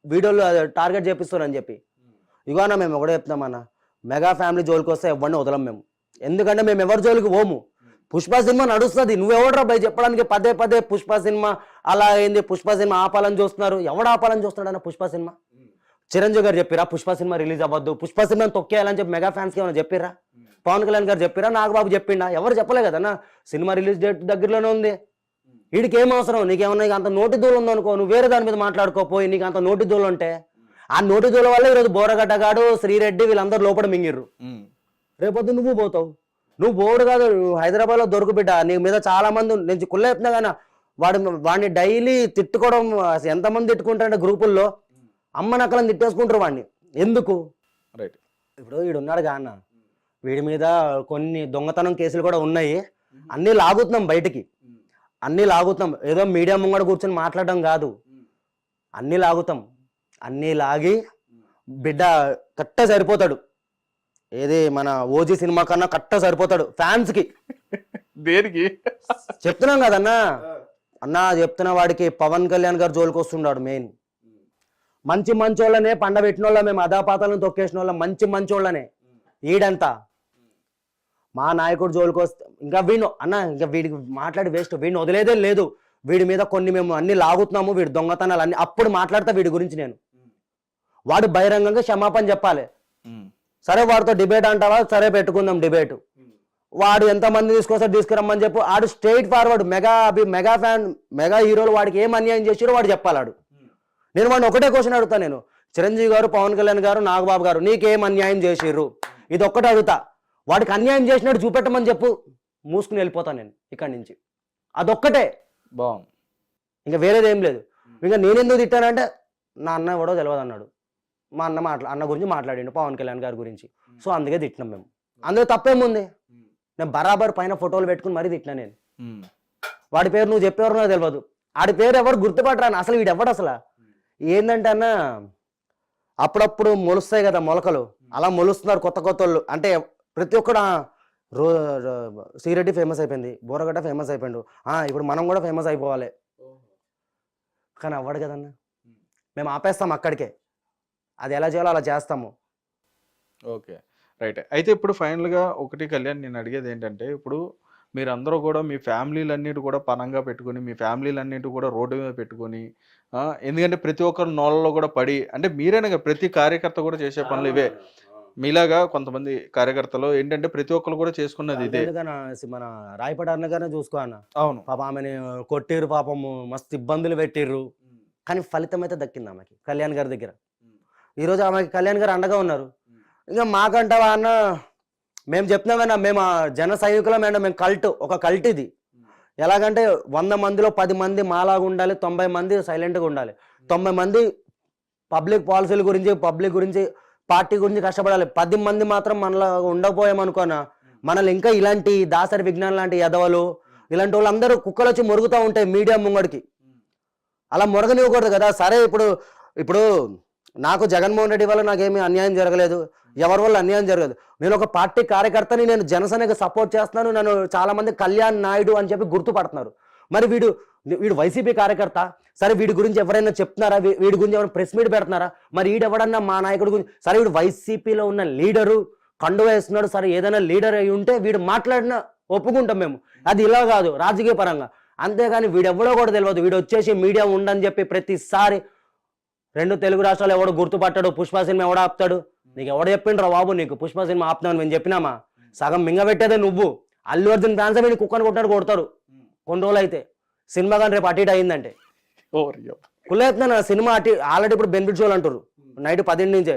వీడియోలు టార్గెట్ చేపిస్తారని చెప్పి. ఇగో అన్న మేము ఒకటే చెప్తామన్న, మెగా ఫ్యామిలీ జోలికి వస్తే ఎవరిని వదలం మేము. ఎందుకంటే మేము ఎవరి జోలికి పోము. పుష్ప సినిమా నడుస్తుంది, నువ్వెవడరా భయ్ చెప్పడానికి పదే పదే పుష్ప సినిమా అలా అయింది, పుష్ప సినిమా ఆపాలని చూస్తున్నారు. ఎవడు ఆపాలని చూస్తున్నాడు అన్న పుష్ప సినిమా? చిరంజీవి గారు చెప్పిరా పుష్ప సినిమా రిలీజ్ అవ్వద్దు, పుష్ప సినిమాని తొక్కేయాలని చెప్పి మెగా ఫ్యాన్స్కి ఏమైనా చెప్పిరా? పవన్ కళ్యాణ్ గారు చెప్పిరా? నాగబాబు చెప్పిండా? ఎవరు చెప్పలే కదన్నా. సినిమా రిలీజ్ డేట్ దగ్గరలోనే ఉంది. వీడికి ఏం అవసరం? నీకేమన్నా అంత నోటి దూలు ఉందనుకో, నువ్వు వేరే దాని మీద మాట్లాడుకోపోయి. నీకు అంత నోటి దూలు ఉంటే ఆ నోటి దూల వల్ల ఈరోజు బోరగడ్డగాడు, శ్రీరెడ్డి వీళ్ళందరూ లోపల మింగిర్రు. రేపొద్దు నువ్వు పోతావు. నువ్వు పోడు కాదు, హైదరాబాద్ లో దొరుకు బిడ్డ. నీ మీద చాలా మంది నేను కుళ్ళ చెప్తున్నా కానీ వాడిని డైలీ తిట్టుకోవడం ఎంతమంది తిట్టుకుంటారంటే గ్రూపుల్లో అమ్మ నక్కలను తిట్టేసుకుంటారు వాడిని. ఎందుకు? రైట్. ఇప్పుడు వీడు ఉన్నాడు గా అన్న, వీడి మీద కొన్ని దొంగతనం కేసులు కూడా ఉన్నాయి. అన్నీ లాగుతున్నాం బయటికి, అన్నీ లాగుతున్నాం. ఏదో మీడియా ముంగడ కూర్చొని మాట్లాడడం కాదు, అన్నీ లాగుతాం. అన్నీ లాగి బిడ్డ కట్ట సరిపోతాడు. ఏది మన ఓజీ సినిమా కన్నా కట్ట సరిపోతాడు ఫ్యాన్స్ కి. దేనికి చెప్తున్నాం కదన్నా అన్నా, చెప్తున్న వాడికి పవన్ కళ్యాణ్ గారు జోలికి వస్తున్నాడు. మెయిన్ మంచి మంచోళ్ళనే పండబెట్టిన వాళ్ళ, మేము అదాపాతాలను తొక్కేసిన వాళ్ళ మంచి మంచోళ్ళనే. ఈడంతా మా నాయకుడు జోలికి వస్తే ఇంకా వీడిని అన్న, ఇంకా వీడికి మాట్లాడి వేస్ట్. వీడిని వదిలేదే లేదు. వీడి మీద కొన్ని మేము అన్ని లాగుతున్నాము, వీడి దొంగతనాలు అన్ని. అప్పుడు మాట్లాడతా వీడి గురించి నేను. వాడు బహిరంగంగా క్షమాపణ చెప్పాలి. సరే వాడితో డిబేట్ అంటావా? సరే పెట్టుకుందాం డిబేట్. వాడు ఎంతమంది తీసుకొస్తాడు తీసుకురమ్మని చెప్పు. ఆడు straight forward mega fan, mega హీరోలు వాడికి ఏం అన్యాయం చేసారో వాడు చెప్పాలాడు. నేను వాడిని ఒకటే క్వశ్చన్ అడుగుతా. నేను చిరంజీవి గారు, పవన్ కళ్యాణ్ గారు, నాగబాబు గారు నీకేం అన్యాయం చేసిర్రు? ఇది ఒక్కటే అడుగుతా. వాడికి అన్యాయం చేసినట్టు చూపెట్టమని చెప్పు, మూసుకుని వెళ్ళిపోతాను నేను ఇక్కడి నుంచి. అదొక్కటే బాగుంది, ఇంకా వేరేది ఏం లేదు. ఇంకా నేనెందుకు తిట్టానంటే నా అన్న ఎవడో తెలియదు అన్నాడు. మా అన్న గురించి మాట్లాడిండు, పవన్ కళ్యాణ్ గారి గురించి. సో అందుకే తిట్టినాం మేము. అందులో తప్పేముంది? నేను బరాబర్ పైన ఫోటోలు పెట్టుకుని మరీ తిట్టినా నేను. వాడి పేరు నువ్వు చెప్పేవారు నాకు తెలియదు. ఆడి పేరు ఎవరు గుర్తుపట్టరాను అసలు. వీడు ఎవడు అసలు? ఏంటంటే అన్న, అప్పుడప్పుడు మొలుస్తాయి కదా మొలకలు, అలా మొలుస్తున్నారు కొత్త కొత్త వాళ్ళు. అంటే ప్రతి ఒక్కడు శ్రీరెడ్డి ఫేమస్ అయిపోయింది, బోరగడ్డ ఫేమస్ అయిపోయిండు, ఇప్పుడు మనం కూడా ఫేమస్ అయిపోవాలి. కానీ అవ్వడు కదన్న. మేము ఆపేస్తాం అక్కడికే. అది ఎలా చేయాలో అలా చేస్తాము. Okay, right. అయితే ఇప్పుడు ఫైనల్గా ఒకటి కళ్యాణ్, నేను అడిగేది ఏంటంటే, ఇప్పుడు మీరందరూ కూడా మీ ఫ్యామిలీలన్నిటి కూడా పనంగా పెట్టుకొని, మీ ఫ్యామిలీలన్నిటి కూడా రోడ్డు మీద పెట్టుకొని, ఎందుకంటే ప్రతి ఒక్కరు నోళ్ళలో కూడా పడి, అంటే మీరేనా ప్రతి కార్యకర్త కూడా చేసే పనులు ఇవే. మీలాగా కొంతమంది కార్యకర్తలు ఏంటంటే ప్రతి ఒక్కరు కూడా చేసుకున్నది ఇదే. మన రాయపడ అన్నగానే చూసుకో అన్న. అవును, పాప ఆమెని కొట్టిర్రు, పాపము మస్తు ఇబ్బందులు పెట్టిర్రు. కానీ ఫలితం అయితే దక్కింది ఆమెకి కళ్యాణ్ గారి దగ్గర. ఈరోజు ఆమెకి కళ్యాణ్ గారు అండగా ఉన్నారు. ఇంకా మాకంటావా అన్న, మేము చెప్తున్నాం కన్నా, మేము జన సైనికులం అండ్ మేము ఒక కల్ట్ ఇది. ఎలాగంటే 100 మందిలో 10 మంది మాలాగా ఉండాలి, 90 మంది సైలెంట్గా ఉండాలి, 90 మంది పబ్లిక్ పాలసీల గురించి, పబ్లిక్ గురించి, పార్టీ గురించి కష్టపడాలి. 10 మంది మాత్రం మనలా ఉండకపోయామనుకోనా, మనల్ని ఇంకా ఇలాంటి దాసరి విజ్ఞానం లాంటి ఎదవలు, ఇలాంటి వాళ్ళందరూ కుక్కలు వచ్చి మొరుగుతూ ఉంటాయి మీడియా ముంగడికి. అలా మొరగనివ్వకూడదు కదా. సరే ఇప్పుడు నాకు జగన్మోహన్ రెడ్డి వల్ల నాకేమీ అన్యాయం జరగలేదు, ఎవరి వల్ల అన్యాయం జరగదు. నేను ఒక పార్టీ కార్యకర్తని, నేను జనసేనకి సపోర్ట్ చేస్తున్నాను. నన్ను చాలా మంది కళ్యాణ్ నాయుడు అని చెప్పి గుర్తుపడుతున్నారు. మరి వీడు వైసీపీ కార్యకర్త. సరే వీడి గురించి ఎవరైనా చెప్తున్నారా? వీడి గురించి ఎవరైనా ప్రెస్ మీట్ పెడుతున్నారా? మరి వీడెవడన్నా మా నాయకుడి గురించి, సరే వీడు వైసీపీలో ఉన్న లీడరు, కండు వేస్తున్నాడు, సరే ఏదైనా లీడర్ అయి ఉంటే వీడు మాట్లాడినా ఒప్పుకుంటాం మేము. అది ఇలా కాదు, రాజకీయ పరంగా. అంతేగాని వీడెవడో కూడా తెలియదు. వీడు వచ్చేసి మీడియా ఉండని చెప్పి ప్రతిసారి 2 తెలుగు రాష్ట్రాలు ఎవడో గుర్తుపట్టాడు, పుష్ప సినిమా ఎవడో ఆపుతాడు. నీకు ఎవడో చెప్పిండ్రా బాబు నీకు పుష్ప సినిమా ఆపుతున్నాను? మేము చెప్పినామా? సగం మింగబెట్టేదే నువ్వు. అల్లు అర్జున్ ఫ్యాన్స్ వీడిని కుక్కని కొడతారు కొన్ని రోజులు అయితే. సినిమా కానీ రేపు అటు ఇటు అయిందంటే కుళ్ళేస్తున్నా. సినిమా ఆల్రెడీ ఇప్పుడు బెనిఫిట్ షోలు అంటారు నైట్ 10 నుంచే.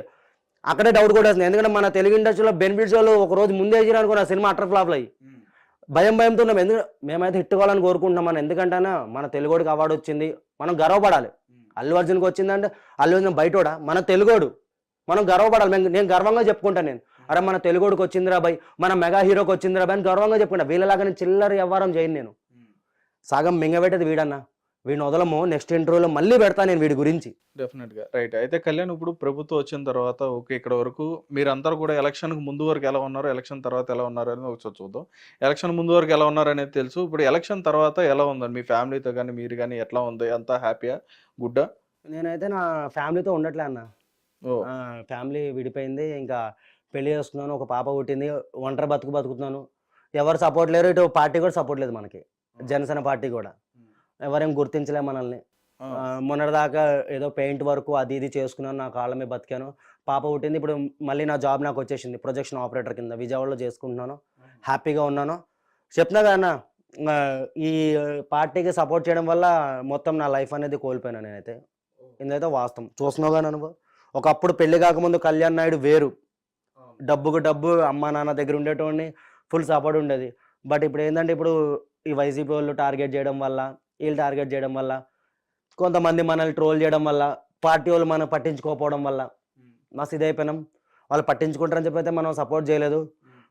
అక్కడే డౌట్ కూడా వస్తుంది. ఎందుకంటే మన తెలుగు ఇండస్ట్రీలో బెనిఫిట్ షోలు ఒక రోజు ముందే అనుకో, నా సినిమా అటర్ ఫ్లాప్లు అయ్యి భయంతో ఉన్నాం. ఎందుకంటే మేమైతే హిట్ కావాలని కోరుకుంటున్నాం. మనం ఎందుకంటే మన తెలుగుడికి అవార్డు వచ్చింది, మనం గర్వపడాలి. అల్లు అర్జున్కి వచ్చిందంటే అల్లు అర్జున్ బయటోడా, మన తెలుగోడు, మనం గర్వపడాలి. నేను గర్వంగా చెప్పుకుంటాను. నేను అరే మన తెలుగోడికి వచ్చిందిరా బాయ్, మన మెగా హీరోకి వచ్చిందిరా బాయ్ అని గర్వంగా చెప్పుకుంటా. వీళ్ళలాగా నేను చిల్లర వ్యవహారం చేయను. నేను సగం మింగబెట్టేది వీడన్నా. వీడిని వదలము. నెక్స్ట్ ఇంటర్వ్యూలో మళ్ళీ పెడతాను నేను వీడి గురించి. డెఫినెట్గా, రైట్. అయితే కళ్యాణ్, ఇప్పుడు ప్రభుత్వం వచ్చిన తర్వాత ఓకే, ఇక్కడ వరకు మీరందరూ కూడా ఎలక్షన్కి ముందు వరకు ఎలా ఉన్నారు, ఎలక్షన్ తర్వాత ఎలా ఉన్నారు అనేది ఒకసారి చూద్దాం. ఎలక్షన్ ముందు వరకు ఎలా ఉన్నారు అనేది తెలుసు. ఇప్పుడు ఎలక్షన్ తర్వాత ఎలా ఉందండి మీ ఫ్యామిలీతో కానీ, మీరు కానీ ఎట్లా ఉంది? అంతా హ్యాపీయా, గుడ్డా? నేనైతే నా ఫ్యామిలీతో ఉండట్లే అన్న. ఓ ఫ్యామిలీ విడిపోయింది. ఇంకా పెళ్లి చేసుకున్నాను. ఒక పాప పుట్టింది. ఒంటరి బతుకుతున్నాను. ఎవరు సపోర్ట్ లేరు. ఇటు పార్టీ కూడా సపోర్ట్ లేదు మనకి. జనసేన పార్టీ కూడా. ఎవరేం గుర్తించలే మనల్ని. మొన్నటిదాకా ఏదో పెయింట్ వర్క్ అది ఇది చేసుకున్నాను. నా కాళ్ళ మీద బతికాను. పాప పుట్టింది. ఇప్పుడు మళ్ళీ నా జాబ్ నాకు వచ్చేసింది. ప్రొజెక్షన్ ఆపరేటర్ కింద విజయవాడలో చేసుకుంటున్నాను. హ్యాపీగా ఉన్నాను. చెప్పినా కదన్నా ఈ పార్టీకి సపోర్ట్ చేయడం వల్ల మొత్తం నా లైఫ్ అనేది కోల్పోయాను నేనైతే. ఇదైతే వాస్తవం. చూస్తున్నావుగా నువ్వు. ఒకప్పుడు పెళ్లి కాకముందు కళ్యాణ్ నాయుడు వేరు. డబ్బుకు డబ్బు అమ్మా నాన్న దగ్గర ఉండేటోడిని ఫుల్ సపోర్ట్ ఉండేది. బట్ ఇప్పుడు ఏంటంటే ఇప్పుడు ఈ వైసీపీ వాళ్ళు టార్గెట్ చేయడం వల్ల, వీళ్ళు టార్గెట్ చేయడం వల్ల, కొంతమంది మనల్ని ట్రోల్ చేయడం వల్ల, పార్టీ వాళ్ళు మనం పట్టించుకోకపోవడం వల్ల మస్తు ఇదైపోయినాం. వాళ్ళు పట్టించుకుంటారని చెప్పి అయితే మనం సపోర్ట్ చేయలేదు.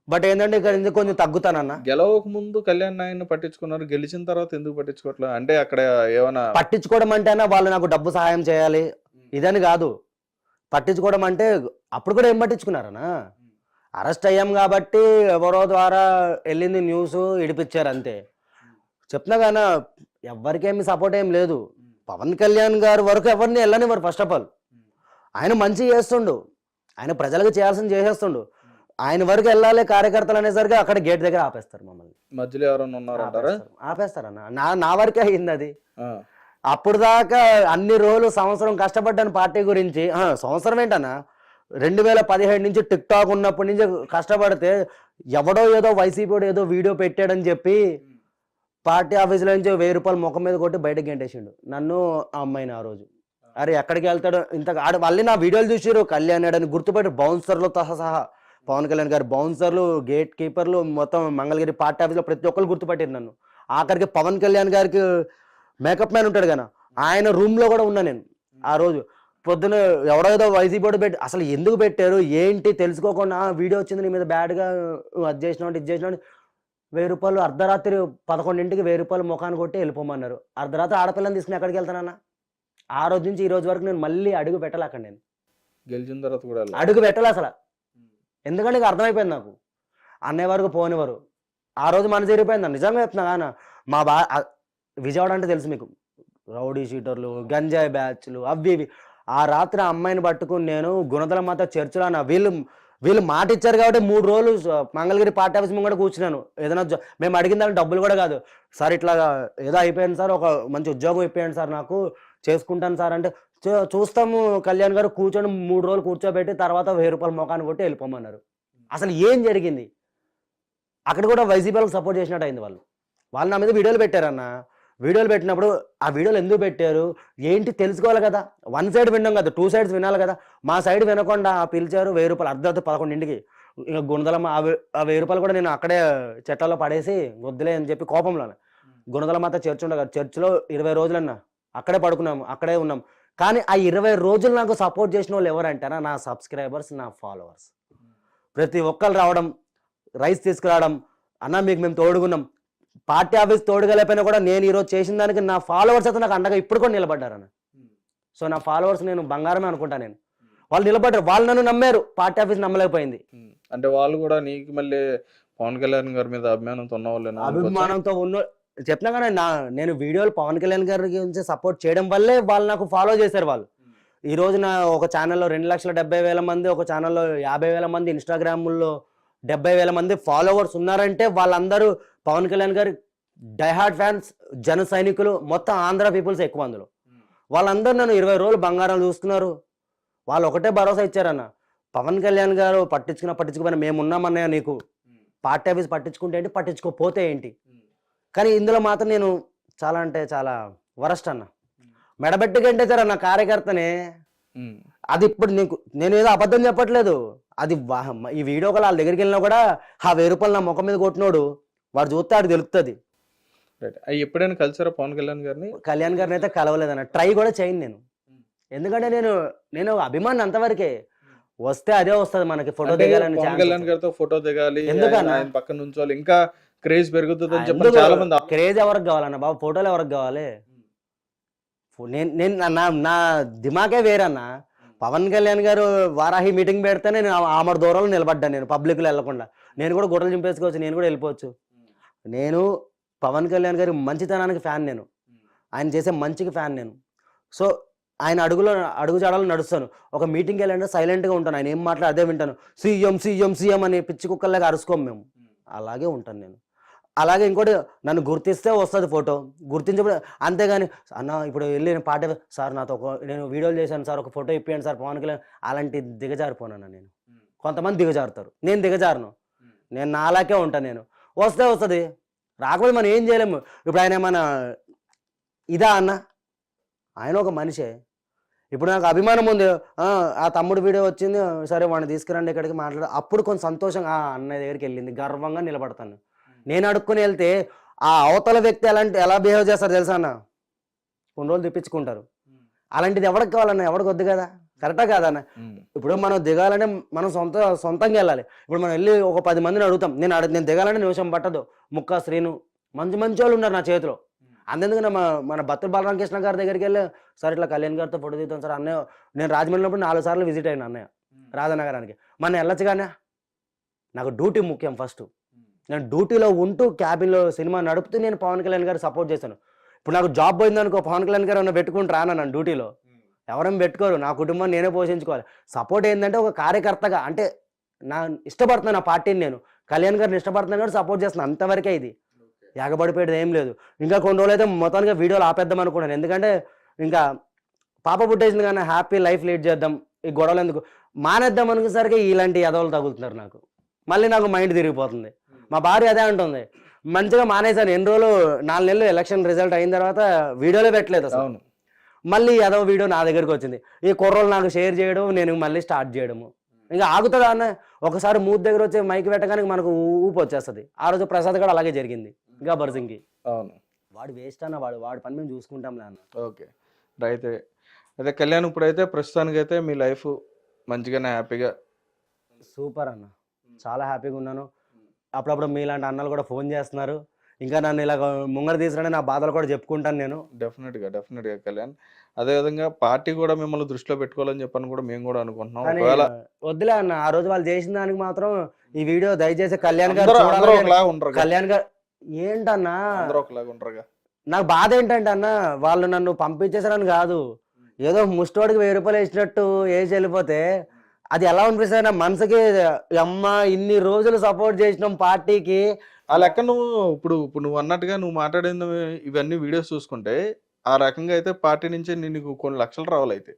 బట్ ఏంటంటే ఇక్కడ ఎందుకు కొంచెం తగ్గుతానన్న. గెలవక ముందు కళ్యాణ్ నాయన్ని పట్టించుకున్నారు, గెలిచిన తర్వాత ఎందుకు పట్టించుకోవట్లేదు? అంటే అక్కడ ఏమైనా పట్టించుకోవడం అంటేనా వాళ్ళు నాకు డబ్బు సహాయం చేయాలి ఇదని కాదు. పట్టించుకోవడం అంటే అప్పుడు కూడా ఏం పట్టించుకున్నారనా? అరెస్ట్ అయ్యాం కాబట్టి ఎవరో ద్వారా వెళ్ళింది న్యూస్ ఇడిపించారు అంతే. చెప్తున్నా కానీ ఎవరికేమి సపోర్ట్ ఏం లేదు. పవన్ కళ్యాణ్ గారు వరకు ఎవరిని వెళ్ళనివ్వరు. ఫస్ట్ ఆఫ్ ఆల్ ఆయన మంచి చేస్తుండు. ఆయన ప్రజలకు చేయాల్సింది చేసేస్తుండు. ఆయన వరకు వెళ్ళాలి కార్యకర్తలు అనేసరికి అక్కడ గేట్ దగ్గర ఆపేస్తారు మమ్మల్ని. మధ్యలో ఎవరైనా ఉన్నారంటారా? ఆపేస్తారన్న. నా వరకే అయింది అది. అప్పుడు దాకా అన్ని రోజులు సంవత్సరం కష్టపడ్డాను పార్టీ గురించి. సంవత్సరం ఏంటన్నా, 2017 నుంచి టిక్ టాక్ ఉన్నప్పటి నుంచి కష్టపడితే ఎవడో ఏదో వైసీపీ ఏదో వీడియో పెట్టాడని చెప్పి పార్టీ ఆఫీసులో నుంచి 1000 రూపాయలు ముఖం మీద కొట్టి బయటకు గెంటేసిండు నన్ను, ఆ అమ్మాయిని. ఆ రోజు అరే ఎక్కడికి వెళ్తాడు ఇంత మళ్ళీ నా వీడియోలు చూసిరు. కళ్యాణ్ అని గుర్తుపెట్టి బౌన్సర్లు సహా పవన్ కళ్యాణ్ గారు బౌన్సర్లు, గేట్ కీపర్లు, మొత్తం మంగళగిరి పార్టీ ఆఫీస్లో ప్రతి ఒక్కరు గుర్తుపట్టారు నన్ను. ఆఖరికి పవన్ కళ్యాణ్ గారికి మేకప్ మ్యాన్ ఉంటాడు కదా, ఆయన రూమ్లో కూడా ఉన్నా నేను. ఆ రోజు పొద్దున ఎవడో ఏదో వైసీపీ పెట్టి అసలు ఎందుకు పెట్టారు ఏంటి తెలుసుకోకుండా వీడియో వచ్చింది నీ మీద బ్యాడ్గా అది చేసినాడు ఇది చేసినాడు 1000 రూపాయలు అర్ధరాత్రి 11ంటికి 1000 రూపాయలు ముఖాన్ని కొట్టి వెళ్ళిపోమన్నారు. అర్ధరాత్రి ఆడపిల్లని తీసుకుని ఎక్కడికి వెళ్తానన్నా? ఆ రోజు నుంచి ఈ రోజు వరకు నేను మళ్ళీ అడుగు పెట్టాలి అక్కడ. నేను గెలిచిన తర్వాత కూడా అడుగు పెట్టాలి అసలు. ఎందుకంటే ఇక అర్థమైపోయింది నాకు. అన్నయ్య వరకు పోనివారు. ఆ రోజు మన జరిగిపోయింది. నిజంగా చెప్తున్నా కానీ మా విజయవాడ అంటే తెలుసు మీకు, రౌడీ షీటర్లు, గంజాయి బ్యాచ్లు అవి ఇవి. ఆ రాత్రి ఆ అమ్మాయిని పట్టుకుని నేను గుణదల మాత చర్చిలో వీళ్ళు మాట ఇచ్చారు కాబట్టి 3 రోజులు మంగళగిరి పార్టీ ఆఫీస్ ముందు కూడా కూర్చున్నాను. ఏదైనా మేము అడిగిన దానికి డబ్బులు కూడా కాదు. సార్ ఇట్లా ఏదో అయిపోయింది సార్, ఒక మంచి ఉద్యోగం ఇప్పించండి సార్, నాకు చేసుకుంటాను సార్ అంటే చూస్తాము కళ్యాణ్ గారు కూర్చొని 3 రోజులు కూర్చోబెట్టి తర్వాత 1000 రూపాయలు మొఖాన్ని కొట్టి వెళ్ళిపోమన్నారు. అసలు ఏం జరిగింది అక్కడ? కూడా వైసీపీలకు సపోర్ట్ చేసినట్టు అయింది. వాళ్ళు నా మీద వీడియోలు పెట్టారన్న. వీడియోలు పెట్టినప్పుడు ఆ వీడియోలు ఎందుకు పెట్టారు ఏంటి తెలుసుకోవాలి కదా. 1 సైడ్ విన్నాం కదా, 2 సైడ్స్ వినాలి కదా. మా సైడ్ వినకుండా పిలిచారు 1000 రూపాయలు అర్ధరాత్రి 11ంటికి. ఇక గుణదలమ్మ ఆ 1000 రూపాయలు కూడా నేను అక్కడే చెట్లలో పడేసి వద్దులే అని చెప్పి కోపంలోనే గుణదలమాత చర్చ్ ఉండగా చర్చ్లో 20 రోజులన్నా అక్కడే పడుకున్నాము, అక్కడే ఉన్నాం. కానీ ఆ 20 రోజులు నాకు సపోర్ట్ చేసిన వాళ్ళు ఎవరంటారా? నా సబ్స్క్రైబర్స్, నా ఫాలోవర్స్. ప్రతి ఒక్కరు రావడం, రైస్ తీసుకురావడం, అన్న మీకు మేము తోడుగున్నాం. పార్టీ ఆఫీస్ తోడుగలేకపోయినా కూడా నేను ఈరోజు చేసిన దానికి నా ఫాలోవర్స్ అయితే నాకు అండగా ఇప్పుడు కూడా నిలబడ్డారన్న. సో నా ఫాలోవర్స్ నేను బంగారమే అనుకుంటా. నేను వాళ్ళు నిలబడ్డారు, వాళ్ళు నన్ను నమ్మారు. పార్టీ ఆఫీస్ నమ్మలేకపోయింది. అంటే వాళ్ళు కూడా నీకు మళ్ళీ పవన్ కళ్యాణ్ గారి మీద అభిమానంతో ఉన్న వాళ్ళు, అభిమానంతో ఉన్న చెప్పినా కానీ నేను వీడియోలు పవన్ కళ్యాణ్ గారి గురించి సపోర్ట్ చేయడం వల్లే వాళ్ళు నాకు ఫాలో చేశారు. వాళ్ళు ఈ రోజు నా ఒక ఛానల్లో 2,70,000 మంది, ఒక ఛానల్లో 50,000 మంది, ఇన్స్టాగ్రామ్లో 70,000 మంది ఫాలోవర్స్ ఉన్నారంటే వాళ్ళందరూ పవన్ కళ్యాణ్ గారి డైహార్డ్ ఫ్యాన్స్, జన సైనికులు, మొత్తం ఆంధ్ర పీపుల్స్ ఎక్కువ అందులో. వాళ్ళందరూ నన్ను 20 రోజులు బంగారం చూస్తున్నారు. వాళ్ళు ఒకటే భరోసా ఇచ్చారన్న, పవన్ కళ్యాణ్ గారు పట్టించుకుపోయినా మేము ఉన్నామన్నయ్య, నీకు పార్టీ ఆఫీస్ పట్టించుకుంటే ఏంటి, పట్టించుకోపోతే ఏంటి. కానీ ఇందులో మాత్రం నేను చాలా అంటే చాలా వరస్ట్ అన్న. మెడబెట్టి గంటేశారన్న కార్యకర్తనే. అది ఇప్పుడు నేను ఏదో అబద్ధం చెప్పట్లేదు. అది ఈ వీడియో వాళ్ళ దగ్గరికి వెళ్ళినా కూడా ఆ 1000 రూపాయలు నా ముఖం మీద కొట్టినోడు వాడు చూస్తే ఆడికి తెలుస్తుంది. ఎప్పుడైనా కలిసారా పవన్ కళ్యాణ్ గారిని? కళ్యాణ్ గారిని అయితే కలవలేదన్న, ట్రై కూడా చేయను నేను. ఎందుకంటే నేను అభిమాని అంతవరకే. వస్తే అదే వస్తుంది మనకి, ఫోటో దిగాలని. పవన్ కళ్యాణ్ గారితో ఫోటో దిగాలి, ఎందుకన్నా పక్కన నుంచోవాలి, ఇంకా క్రేజ్ పెరుగుతుంది అని చెప్పి చాలా మంది. క్రేజ్ ఎవరికి కావాలన్న బాబు, ఫోటోలు ఎవరికి కావాలి? నేను నా దిమాగే వేరన్నా. పవన్ కళ్యాణ్ గారు వారాహి మీటింగ్ పెడితేనే నేను ఆమర దూరంలో నిలబడ్డాను. నేను పబ్లిక్లో వెళ్ళకుండా నేను కూడా గుట్టలు చింపేసుకోవచ్చు, నేను కూడా వెళ్ళిపోవచ్చు. నేను పవన్ కళ్యాణ్ గారి మంచితనానికి ఫ్యాన్, నేను ఆయన చేసే మంచికి ఫ్యాన్ నేను. సో ఆయన అడుగు జాడలు నడుస్తాను. ఒక మీటింగ్కి వెళ్ళంటే సైలెంట్గా ఉంటాను. ఆయన ఏం మాట్లాడి అదే వింటాను. సీఎం సీఎం సీఎం అని పిచ్చి కుక్కల్లాగా అరుసుకోము మేము. అలాగే ఉంటాను నేను. అలాగే ఇంకోటి, నన్ను గుర్తిస్తే వస్తుంది ఫోటో, గుర్తించబడి అంతేగాని అన్న ఇప్పుడు వెళ్ళి నేను పాట సార్ నాతో నేను వీడియోలు చేశాను సార్, ఒక ఫోటో ఇప్పియండి సార్ పవన్ కళ్యాణ్, అలాంటి దిగజారిపోనన్నా నేను. కొంతమంది దిగజారుతారు, నేను దిగజారును. నేను నాలాగే ఉంటాను. నేను వస్తే వస్తుంది, రాకపోతే మనం ఏం చేయలేము. ఇప్పుడు ఆయన ఏమన్నా ఇదా అన్న, ఆయన ఒక మనిషే. ఇప్పుడు నాకు అభిమానం ఉంది, ఆ తమ్ముడు వీడియో వచ్చింది సరే వాడిని తీసుకురండి ఇక్కడికి మాట్లాడ, అప్పుడు కొంచెం సంతోషంగా అన్నయ్య దగ్గరికి వెళ్ళింది గర్వంగా నిలబడతాను. నేను అడుక్కుని వెళ్తే ఆ అవతల వ్యక్తి ఎలా బిహేవ్ చేస్తారు తెలుసా అన్న, కొన్ని రోజులు తెప్పించుకుంటారు. అలాంటిది ఎవరికి కావాలన్నా, ఎవరికి వద్దు కదా, కరెక్టా కాదన్న. ఇప్పుడు మనం దిగాలంటే మనం సొంతంగా వెళ్ళాలి. ఇప్పుడు మనం వెళ్ళి ఒక 10 మందిని అడుగుతాం, నేను దిగాలంటే నిమిషం పట్టదు. ముక్క శ్రీను మంచి వాళ్ళు ఉన్నారు నా చేతిలో. అందుకని మన బత్తుల బాలరామకృష్ణ గారి దగ్గరికి వెళ్ళి సార్ ఇట్లా కళ్యాణ్ గారితో ఫోటో తీద్దాం సార్, అన్నయ్య నేను రాజమండ్రిలో 4 సార్లు విజిట్ అయినా అన్నయ్య రాజనగరానికి, మన వెళ్ళొచ్చు కానీ నాకు డ్యూటీ ముఖ్యం ఫస్ట్. నేను డ్యూటీలో ఉంటూ క్యాబిన్లో సినిమా నడుపుతూ నేను పవన్ కళ్యాణ్ గారు సపోర్ట్ చేశాను. ఇప్పుడు నాకు జాబ్ పోయిందనుకో, పవన్ కళ్యాణ్ గారు ఏమన్నా పెట్టుకుంటారా నన్ను డ్యూటీలో? ఎవరైనా పెట్టుకోరు, నా కుటుంబాన్ని నేనే పోషించుకోవాలి. సపోర్ట్ ఏంటంటే ఒక కార్యకర్తగా, అంటే నా ఇష్టపడుతున్నాను ఆ పార్టీని, నేను కళ్యాణ్ గారిని ఇష్టపడుతున్నాను కాబట్టి సపోర్ట్ చేస్తున్నాను, అంతవరకే. ఇది ఎగబడిపోయేది ఏం లేదు. ఇంకా కొన్ని రోజులు అయితే మొత్తానికి వీడియోలు ఆపేద్దాం అనుకున్నాను. ఎందుకంటే ఇంకా పాప పుట్టేసింది కానీ హ్యాపీ లైఫ్ లీడ్ చేద్దాం, ఈ గొడవలు ఎందుకు మానేద్దాం అనుకునేసరికి ఇలాంటి ఎదవలు తగులుతున్నారు నాకు. మళ్ళీ నాకు మైండ్ తిరిగిపోతుంది. మా భార్య అదే అంటుంది, మంచిగా మానేశాను ఎన్ని రోజులు, 4 నెలలు ఎలక్షన్ రిజల్ట్ అయిన తర్వాత వీడియోలే పెట్టలేదు అసలు. మళ్ళీ ఏదో వీడియో నా దగ్గరికి వచ్చింది, ఈ కుర్రోళ్ళు నాకు షేర్ చేయడం, నేను మళ్ళీ స్టార్ట్ చేయడము. ఇంకా ఆగుతుందా అన్న, ఒకసారి మూతి దగ్గర వచ్చి మైక్ పెట్టగానే మనకు ఊపు వచ్చేస్తుంది. ఆ రోజు ప్రసాద్ కూడా అలాగే జరిగింది గబ్బర్ సింగ్కి. అవును, వాడు వేస్ట్ అన్న, వాడి పని మేము చూసుకుంటాంలే అన్న. Okay right. అయితే కళ్యాణ్ ఇప్పుడైతే ప్రస్తుతానికి అయితే మీ లైఫ్ మంచిగానే హ్యాపీగా? సూపర్ అన్న, చాలా హ్యాపీగా ఉన్నాను. అప్పుడప్పుడు మీలాంటి అన్నలు కూడా ఫోన్ చేస్తున్నారు, ఇంకా నన్ను ఇలా ముంగర తీసుకురండి, నా బాధలు కూడా చెప్పుకుంటాను నేను. డెఫినెట్గా కళ్యాణ్. అదేవిధంగా పార్టీ కూడా మిమ్మల్ని దృష్టిలో పెట్టుకోవాలని చెప్పని కూడా మేము కూడా అనుకుంటున్నాం. కానీ ఒకవేళ వద్దులే అన్న, ఆ రోజు వాళ్ళు చేసిన దానికి మాత్రం ఈ వీడియో దయచేసి కళ్యాణ్ గారు అందరూ చూడాలని. ఒకలాగా ఉండరుగా? కళ్యాణ్ గారు ఏంటన్నా, అందరూ ఒకలాగా ఉండరుగా? నాకు బాధ ఏంటంటే అన్న, వాళ్ళు నన్ను పంపించేసారని కాదు, ఏదో ముష్టోడికి 1000 రూపాయలు వేసినట్టు వేసి వెళ్ళిపోతే అది ఎలా అనిపిస్తుంది నా మనసుకి, అమ్మ ఇన్ని రోజులు సపోర్ట్ చేసినాం పార్టీకి. ఆ లెక్క ఇప్పుడు నువ్వు అన్నట్టుగా నువ్వు మాట్లాడిన ఇవన్నీ వీడియోస్ చూసుకుంటే ఆ రకంగా అయితే పార్టీ నుంచి నీకు కొన్ని లక్షలు రావాలి. అయితే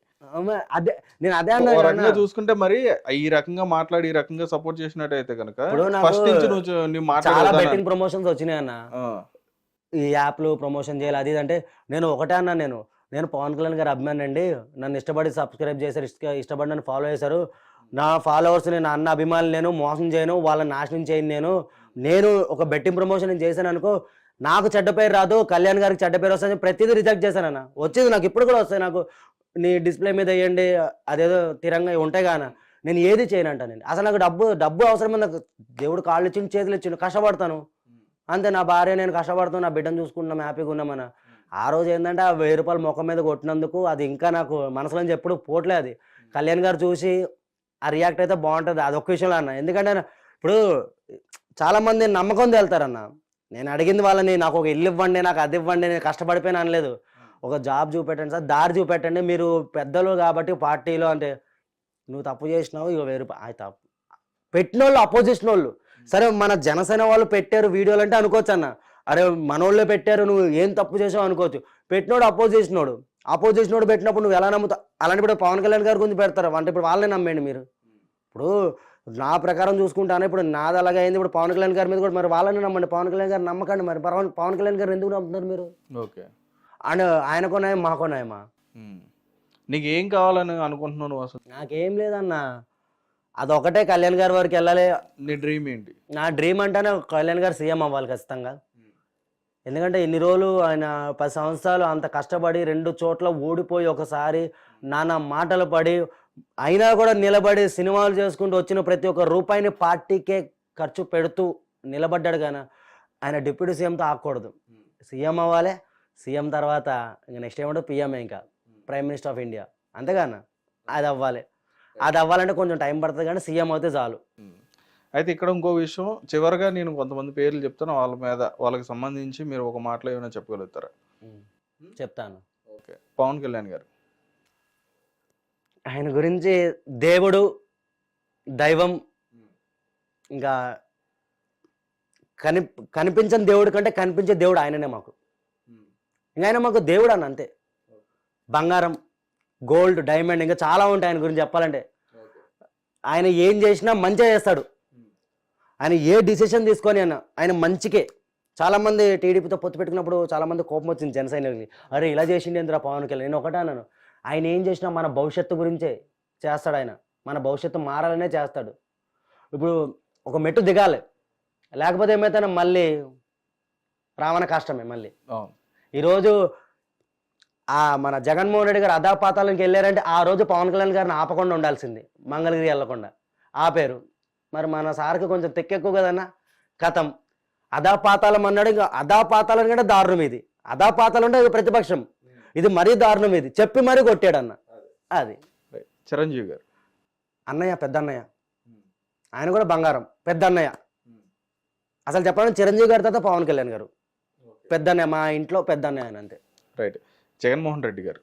అదే నేను అదే అన్నా చూసుకుంటే మరి ఈ రకంగా మాట్లాడి ఈ రకంగా సపోర్ట్ చేసినట్టు అయితే కనుక ఫస్ట్ నుంచి నువ్వు చాలా బెట్టింగ్ ప్రమోషన్స్ వచ్చినాయి అన్న, ఈ యాప్లు ప్రమోషన్ చేయాలి అది అంటే. నేను ఒకటే అన్నా, నేను పవన్ కళ్యాణ్ గారి అభిమాని అండి, నన్ను ఇష్టపడి సబ్స్క్రైబ్ చేశారు, ఇష్టపడి నన్ను ఫాలో చేశారు. నా ఫాలోవర్స్ నేను అన్న అభిమానులు, నేను మోసం చేయను, వాళ్ళని నాశనం చేయను. నేను ఒక బెట్టింగ్ ప్రమోషన్ నేను చేశాను అనుకో, నాకు చెడ్డ పేరు రాదు, కళ్యాణ్ గారికి చెడ్డ పేరు వస్తుంది, ప్రతిదీ రిజెక్ట్ చేశానన్న. వచ్చేది నాకు ఇప్పుడు కూడా వస్తాయి, నాకు నీ డిస్ప్లే మీద వేయండి అదేదో తిరంగా ఉంటాయి కానీ నేను ఏది చేయనంట. నేను అసలు నాకు డబ్బు అవసరమే, నాకు దేవుడు కాళ్ళు ఇచ్చిండు చేతులు ఇచ్చిండు, కష్టపడతాను అంతే. నా భార్య నేను కష్టపడుతాను, నా బిడ్డను చూసుకుంటున్నాం, హ్యాపీగా ఉన్నామన్న. ఆ రోజు ఏంటంటే ఆ 1000 రూపాయలు ముఖం మీద కొట్టినందుకు అది ఇంకా నాకు మనసులో ఎప్పుడు పోట్లే. అది కళ్యాణ్ గారు చూసి ఆ రియాక్ట్ అయితే బాగుంటుంది, అదొక్క విషయంలో అన్న. ఎందుకంటే ఇప్పుడు చాలా మంది నమ్మకం వెళ్తారన్న, నేను అడిగింది వాళ్ళని నాకు ఒక ఇల్లు ఇవ్వండి, నాకు అది ఇవ్వండి, నేను కష్టపడిపోయినా అనలేదు. ఒక జాబ్ చూపెట్టండి సార్, దారి చూపెట్టండి, మీరు పెద్దలు కాబట్టి పార్టీలో అంటే నువ్వు తప్పు చేసినావు, ఇక 1000 రూపాయలు తప్పు పెట్టిన వాళ్ళు అపోజిషన్ వాళ్ళు. సరే మన జనసేన వాళ్ళు పెట్టారు వీడియోలు అంటే అనుకోవచ్చు అన్న, అరే మనోళ్ళే పెట్టారు నువ్వు ఏం తప్పు చేసావు అనుకోవచ్చు. పెట్టినోడు అపోజిషనోడు పెట్టినప్పుడు నువ్వు ఎలా నమ్ముతావు? అలాంటి ఇప్పుడు పవన్ కళ్యాణ్ గారి గురించి పెడతారు అంటే ఇప్పుడు వాళ్ళే నమ్మేయండి మీరు. ఇప్పుడు నా ప్రకారం చూసుకుంటాను, ఇప్పుడు నాది అలాగే అయింది, ఇప్పుడు పవన్ కళ్యాణ్ గారి మీద కూడా మరి వాళ్ళని నమ్మండి, పవన్ కళ్యాణ్ గారు నమ్మకండి. మరి పవన్ కళ్యాణ్ గారు ఎందుకు నమ్ముతున్నారు మీరు? ఓకే, అండ్ ఆయనకో న్యాయం మాకో న్యాయమా? నీకు ఏం కావాలని అనుకుంటున్నావు నువ్వు అసలు? నాకేం లేదన్నా, అదొకటే కళ్యాణ్ గారి వరకు వెళ్ళాలి. నీ డ్రీమ్ ఏంటి? నా డ్రీమ్ అంటేనే కళ్యాణ్ గారు సీఎం అవ్వాలి ఖచ్చితంగా. ఎందుకంటే ఇన్ని రోజులు ఆయన 10 సంవత్సరాలు అంత కష్టపడి 2 చోట్ల ఓడిపోయి ఒకసారి నానా మాటలు పడి అయినా కూడా నిలబడి సినిమాలు చేసుకుంటూ వచ్చిన ప్రతి ఒక్క రూపాయిని పార్టీకే ఖర్చు పెడుతూ నిలబడ్డాడు. కానీ ఆయన డిప్యూటీ సీఎంతో ఆగకూడదు, సీఎం అవ్వాలి. సీఎం తర్వాత ఇంకా నెక్స్ట్ ఏమంటే పిఎంఏ, ఇంకా ప్రైమ్ మినిస్టర్ ఆఫ్ ఇండియా, అంతేగానా అది అవ్వాలి. అది అవ్వాలంటే కొంచెం టైం పడుతుంది కానీ సీఎం అయితే చాలు. అయితే ఇక్కడ ఇంకో విషయం, చివరిగా నేను కొంతమంది పేర్లు చెప్తాను, వాళ్ళకి సంబంధించి మీరు ఒక మాటలో ఏమైనా చెప్పగలుగుతారా? చెప్తాను. ఓకే, పవన్ కళ్యాణ్ గారు, ఆయన గురించి దేవుడు, దైవం, ఇంకా కనిపించని దేవుడి కంటే కనిపించే దేవుడు ఆయననే మాకు. ఇంకా ఆయన మాకు దేవుడు అన్న, అంతే. బంగారం, గోల్డ్, డైమండ్, ఇంకా చాలా ఉంటాయి ఆయన గురించి చెప్పాలంటే. ఆయన ఏం చేసినా మంచిగా చేస్తాడు. ఆయన ఏ డిసిషన్ తీసుకొని ఆయన మంచికే. చాలామంది టీడీపీతో పొత్తు పెట్టుకున్నప్పుడు చాలామంది కోపం వచ్చింది జన సైనికులకి, అరే ఇలా చేసిండి ఎందురా పవన్ కళ్యాణ్. నేను ఒకటే అన్నాను, ఆయన ఏం చేసినా మన భవిష్యత్తు గురించే చేస్తాడు. ఆయన మన భవిష్యత్తు మారాలనే చేస్తాడు. ఇప్పుడు ఒక మెట్టు దిగాలి, లేకపోతే ఏమైతే మళ్ళీ రావణ కష్టమే. మళ్ళీ ఈరోజు మన జగన్మోహన్ రెడ్డి గారు అధాపాతాలకు వెళ్ళారంటే ఆ రోజు పవన్ కళ్యాణ్ గారిని ఆపకుండా ఉండాల్సింది, మంగళగిరి వెళ్ళకుండా ఆపేరు. మరి మన సార్కి కొంచెం తెక్కెక్కువ కదన్నా. కథం అధాపాతాలం అన్నాడు. ఇంకా అధాపాతాలం కంటే దారుణం ఇది. అధాపాతాలు అంటే ప్రతిపక్షం, ఇది మరీ దారుణం. ఇది చెప్పి మరీ కొట్టాడు అన్న. అది చిరంజీవి గారు అన్నయ్య, పెద్ద అన్నయ్య. ఆయన కూడా బంగారం, పెద్ద అన్నయ్య. అసలు చెప్పాలంటే చిరంజీవి గారి తర్వాత పవన్ కళ్యాణ్ గారు పెద్ద అన్నయ్య, మా ఇంట్లో పెద్ద అన్నయ్య ఆయన, అంతే. రైట్. జగన్మోహన్ రెడ్డి గారు,